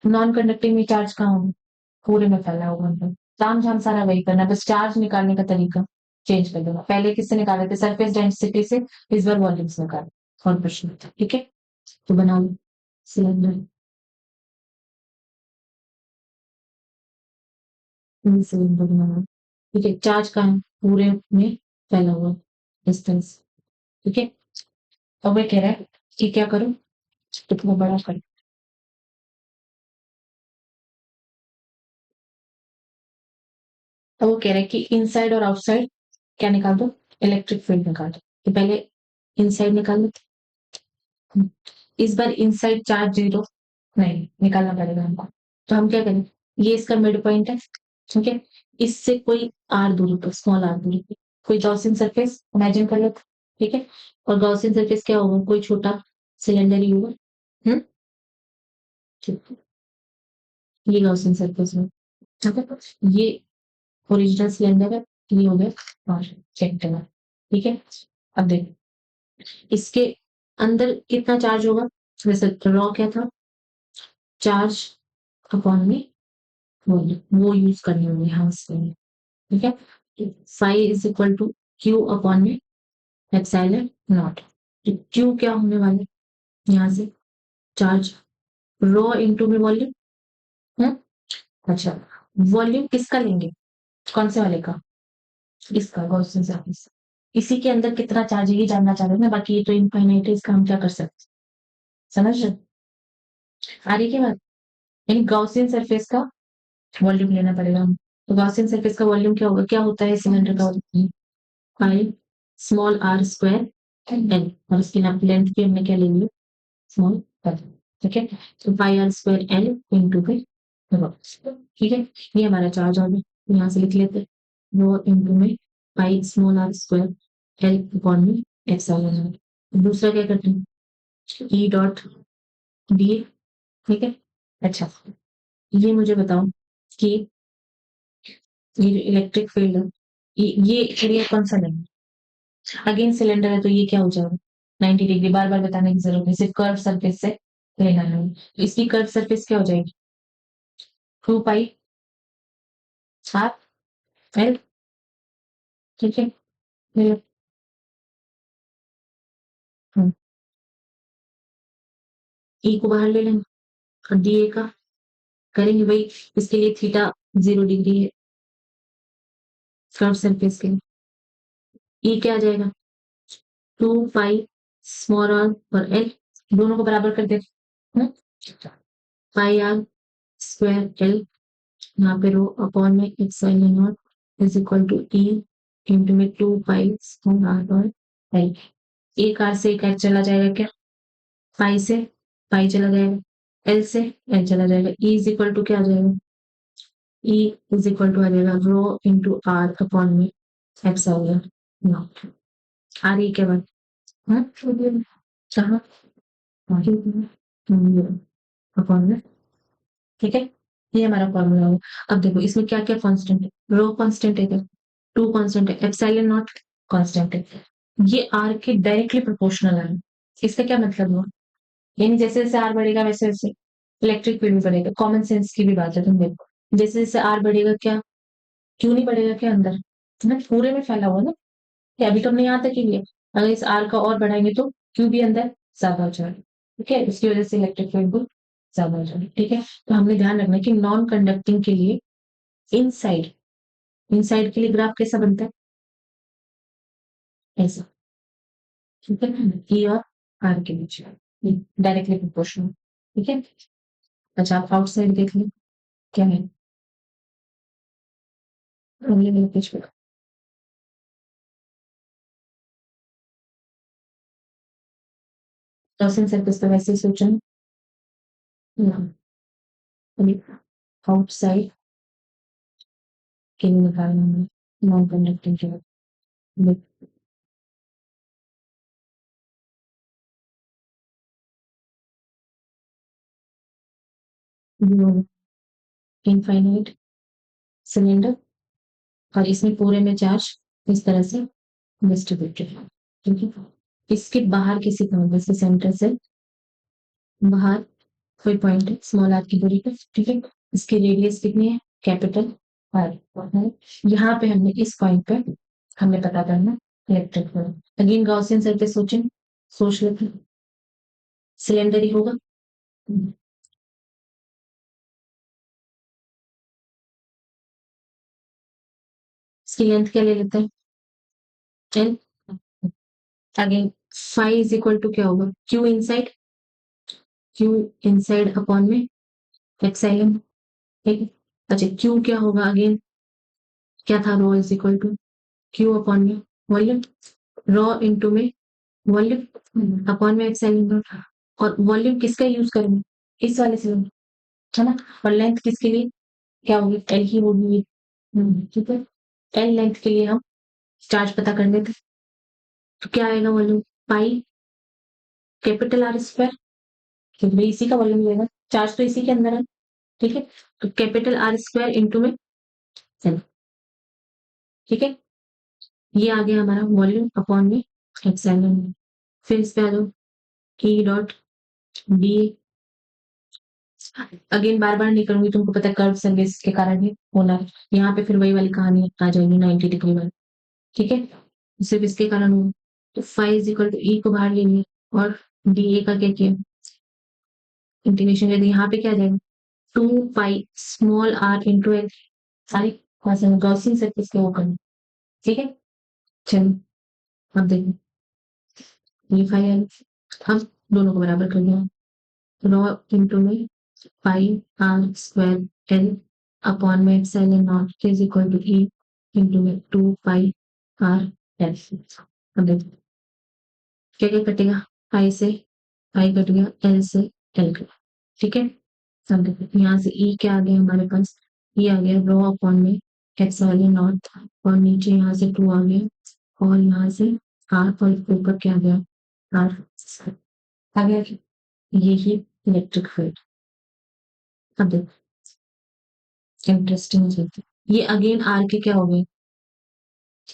नॉन कंडक्टिंग में चार्ज कहाँ होगा, पूरे में फैला होगा, मतलब ताम झाम सारा वही करना, बस चार्ज निकालने का तरीका चेंज कर देना, पहले किससे निकाले थे, सरफेस डेंसिटी से, इस बार वॉल्यूम से निकाले, और प्रश्न, ठीक है। तो बनाओ सिलेंडर, सिलेंडर बनाना, ठीक है, चार्ज कहाँ है, पूरे में फैला हुआ डिस्टेंस, ठीक है। अब वो कह रहा है कि क्या करो, इतना बड़ा करो, तो वो कह रहा है कि इनसाइड और आउटसाइड क्या निकाल दो, इलेक्ट्रिक फील्ड निकाल दो, तो पहले इनसाइड निकाल दो, इस बार इनसाइड चार्ज 0 नहीं निकालना पड़ेगा हमको, तो हम क्या करें, ये इसका मिड पॉइंट है, ठीक है, इससे कोई आर दूरी पर, स्मॉल आर दूरी पर कोई गॉसियन सरफेस इमेजिन कर लो, ठीक है, और गॉसियन सरफेस क्या होगा, कोई छोटा सिलेंडर ही होगा, हम्म, ठीक है, ये गॉसियन सरफेस है, ठीक है, ये ओरिजिनल सिलेंडर है, ये हो गया और रेक्टेंगल, ठीक है। अब देखो इसके अंदर कितना चार्ज होगा, वैसे रॉ क्या था, चार्ज अपॉन में वो यूज करनी होगी हाँ इसमें, ठीक है, phi is equal to Q upon में एप्सिलॉन नॉट, क्यू क्या होने वाला है यहाँ से, चार्ज, रो इंटू में वॉल्यूम, है, अच्छा वॉल्यूम किसका लेंगे, कौन से वाले का, इसका गॉसियन सरफेस, इसी के अंदर कितना चार्ज है ये जानना चाह रहे हैं ना, बाकी ये तो इनफाइनाइट है, इसका हम क्या कर सकते, समझ रहे, आ रही क्या बात, यानी गॉसियन सरफेस का वॉल्यूम लेना पड़ेगा हम, तो गॉसियन सरफेस का वॉल्यूम क्या होगा, क्या होता है सिलेंडर का volume, pi small R square L, और इसकी लेंथ भी हमने क्या ले लिया, स्मॉल एल, ठीक है, तो पाई आर स्क्वायर एल इंटू के, ठीक है, ये हमारा चार्ज हो गया, यहाँ से लिख लेते हैं, रो इंटू में pi small R square L upon में एप्सिलॉन आर। दूसरा क्या करते हैं, ई डॉट डी, ठीक है। अच्छा, ये मुझे बताओ कि ये जो इलेक्ट्रिक फील्ड है, ये एरिया कौन सा नहीं, अगेन सिलेंडर है तो ये क्या हो जाएगा 90 डिग्री, बार बार बताने की जरूरत नहीं, सिर्फ कर्व सरफेस से लेना है। तो इसकी कर्व सरफेस क्या हो जाएगी, 2 पाई आर एल, ठीक है। ये- हम्म, ई को बाहर ले लेंगे और डी ए का करेंगे भाई, इसके लिए थीटा 0 डिग्री है कर्व सरफेस के लिए। ई क्या आ जाएगा, 2 पाई स्मॉल आर और एल, दोनों को बराबर कर दे, पाई आर स्क्वायर एल, यहाँ पे रो अपॉन में epsilon naught is equal to E into में 2 पाई स्मॉल आर और एल। एक आर से एक आर चला जाएगा क्या, पाई से पाई चला जाएगा, एल से एल चला जाएगा, ई इज इक्वल टू क्या आ जाएगा, ई इज इक्वल टू आ जाएगा रो इंटू आर अपॉन में एप्सिलॉन नॉट। आर ई के बाद कहाँ अपॉन में, ठीक है। ये हमारा फॉर्मूला होगा। अब देखो इसमें क्या क्या कांस्टेंट है, रो कांस्टेंट है क्या, 2 कांस्टेंट है, एप्सिलॉन नॉट कांस्टेंट है, ये आर के डायरेक्टली प्रोपोर्शनल है। इसका क्या मतलब हुआ, यानी जैसे जैसे आर बढ़ेगा वैसे वैसे इलेक्ट्रिक फील्ड भी बढ़ेगा। कॉमन सेंस की भी बात है, तुम देखो जैसे जैसे आर बढ़ेगा क्या, क्यों नहीं बढ़ेगा क्या अंदर, है ना, पूरे में फैला हुआ ना, कि अभी तो हमने यहाँ तक ही लिया, अगर इस आर का और बढ़ाएंगे तो क्यों भी अंदर ज्यादा हो जाएगा, ठीक है, इसकी वजह से इलेक्ट्रिक फील्ड भी ज्यादा हो जाएगी, ठीक है। तो हमने ध्यान रखना कि नॉन कंडक्टिंग के लिए इनसाइड, इनसाइड के लिए ग्राफ कैसा बनता है, ऐसा, ठीक है, ई और आर के बीच डायरेक्टली प्रोपोर्शनल, ठीक है। अच्छा, आप आउटसाइड देख लें क्या है, अगले वाले पेज पे गॉसियन सर्कल तो वैसे ही सोचा ना, आउटसाइड के लिए निकालना है, नॉन कंडक्टिंग के लिए इनफाइनाइट सिलेंडर, और इसमें पूरे में चार्ज इस तरह से डिस्ट्रीब्यूटेड है, ठीक है। इसके बाहर किसी पॉइंट जैसे सेंटर से बाहर कोई पॉइंट है स्मॉल आर की दूरी पे, ठीक है, इसकी रेडियस कितनी है, कैपिटल आर। यहाँ पे हमने इस पॉइंट पे हमें पता करना electric field, again Gaussian surface सोचें, सोच लेते हैं, सिलेंडर ही होगा, इसकी लेंथ क्या ले लेते हैं, L, again phi is equal to क्या होगा, Q inside, Q inside upon में एप्सिलॉन, ठीक है। अच्छा, क्यू क्या होगा अगेन, क्या था, rho is equal to Q upon में वॉल्यूम, रो इनटू में वॉल्यूम अपॉन में एप्सिलॉन नॉट, और वॉल्यूम किसका यूज करेंगे, इस वाले से, है ना, और लेंथ किसके लिए क्या होगी, एल ही होगी, ठीक है। एल लेंथ के लिए हम चार्ज पता कर लेते, तो क्या आएगा volume, pi capital R square, क्योंकि भाई इसी का वॉल्यूम लेगा, चार्ज तो इसी के अंदर है, ठीक है, तो कैपिटल आर स्क्वायर इंटू में एल, ठीक है। ये आ गया हमारा वॉल्यूम अपॉन में एप्सिलॉन, फिर इस पे आ जाओ, ई डॉट डी, अगेन बार बार नहीं करूंगी, तुमको पता है कर्व सर्विस के कारण ही होना है, यहाँ पे फिर वही वाली कहानी आ जाएगी 90 डिग्री वाली, ठीक है, सिर्फ इसके कारण हो, तो five is equal to E को बाहर ले लिया और डी ए का क्या किया, इंटीग्रेशन कर दिया, यहाँ पे क्या आ जाएगा 2 pi small R into L, सारी गॉसियन सर्किट के वो करना, ठीक है। चलो अब देखो, ये फाइव एल, हम दोनों को बराबर कर दिया, रो इंटू में pi R square L upon में epsilon naught is equal to E into में 2 पाई आर एल। अब देखो क्या क्या कटेगा, पाई से पाई कट गया, एल से एल कट, ठीक है। अब देखो यहाँ से ई क्या आ गया हमारे पास, ये आ गया रो अपॉन में एप्सिलॉन नॉट और नीचे यहाँ से 2 आ गया और यहाँ से r और ऊपर क्या आ गया r आ गया कि ये ही इलेक्ट्रिक फील्ड। अब देखो इंटरेस्टिंग चीज, ये अगेन r के क्या हो गए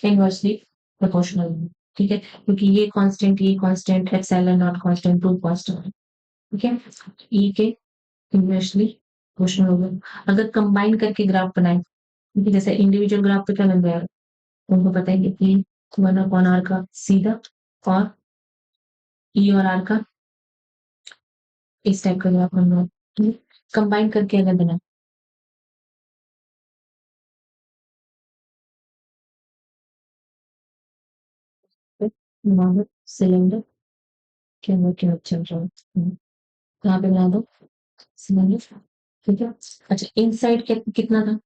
इनवर्सली प्रोपोर्शनल, ठीक है, क्योंकि ये constant epsilon not constant 2 constant, ठीक है, e के इनवर्सली प्रोपोर्शनल हो गए। अगर कंबाइन करके ग्राफ बनाए, क्योंकि जैसे इंडिविजुअल ग्राफ पे क्या लग गया उनको पता है कि e 1/r का सीधा और e और r का इस टाइप का ग्राफ बन रहा है, कंबाइन करके अगर बना सिलेंडर के अंदर क्या चल रहा है, यहाँ पे बना दो सिलेंडर, ठीक है। अच्छा इनसाइड कितना था,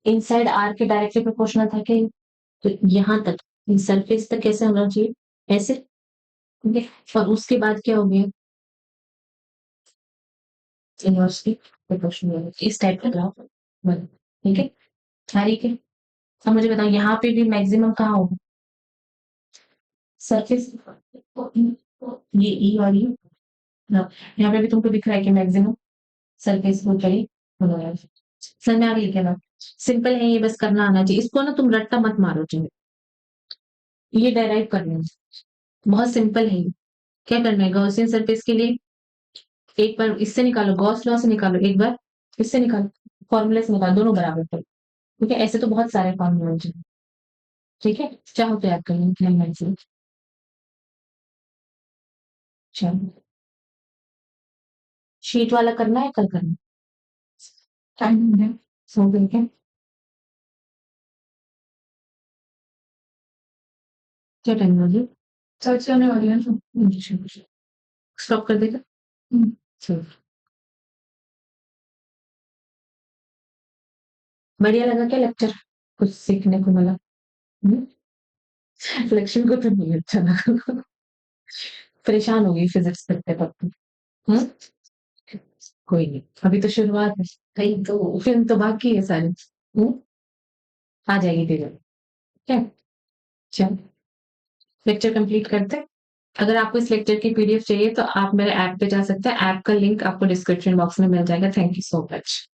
इनसाइड आर के डायरेक्टली प्रोपोर्शनल था कि, तो यहाँ तक सरफेस तक कैसे होना चाहिए ऐसे, ठीक है, और उसके बाद क्या हो गया इनवर्सली प्रोपोर्शनल, इस टाइप का ग्राफ बन, ठीक है, ठीक है। अब मुझे बताओ यहाँ पे भी मैक्सिमम कहाँ होगा सरफेस, ये ई और ये यहाँ पे भी तुमको दिख रहा है कि मैक्सिमम सरफेस को करीब होना है। समझ में आ गई क्या बात, सिंपल है ये, बस करना आना चाहिए इसको ना, तुम रट्टा मत मारो चाहिए, ये डेराइव करना है, बहुत सिंपल है ये। क्या करना है गॉसियन सरफेस के लिए, एक बार इससे निकालो गॉस लॉ से निकालो, एक बार इससे निकालो, फॉर्मूले से निकालो, दोनों बराबर करो, ठीक है, ऐसे तो बहुत सारे फॉर्मूले हैं, ठीक है, चाहो तो याद कर लो, चलो शीट वाला करना है कल करना टाइम है, सो गए क्या, क्या टाइम हो गया, सर्च करने वाली है ना, स्टॉप कर देगा, चलो बढ़िया लगा क्या लेक्चर, कुछ सीखने को मिला, सिलेक्शन को तो नहीं अच्छा लगा, परेशान हो गई फिजिक्स करते वक्त, हम्म, कोई नहीं अभी तो शुरुआत है, कहीं तो फिल्म तो बाकी है सारी, आ जाएगी धीरे, ठीक है, चलो लेक्चर कंप्लीट करते हैं। अगर आपको इस लेक्चर की पीडीएफ चाहिए तो आप मेरे ऐप पे जा सकते हैं, ऐप का लिंक आपको डिस्क्रिप्शन बॉक्स में मिल जाएगा। Thank you so much.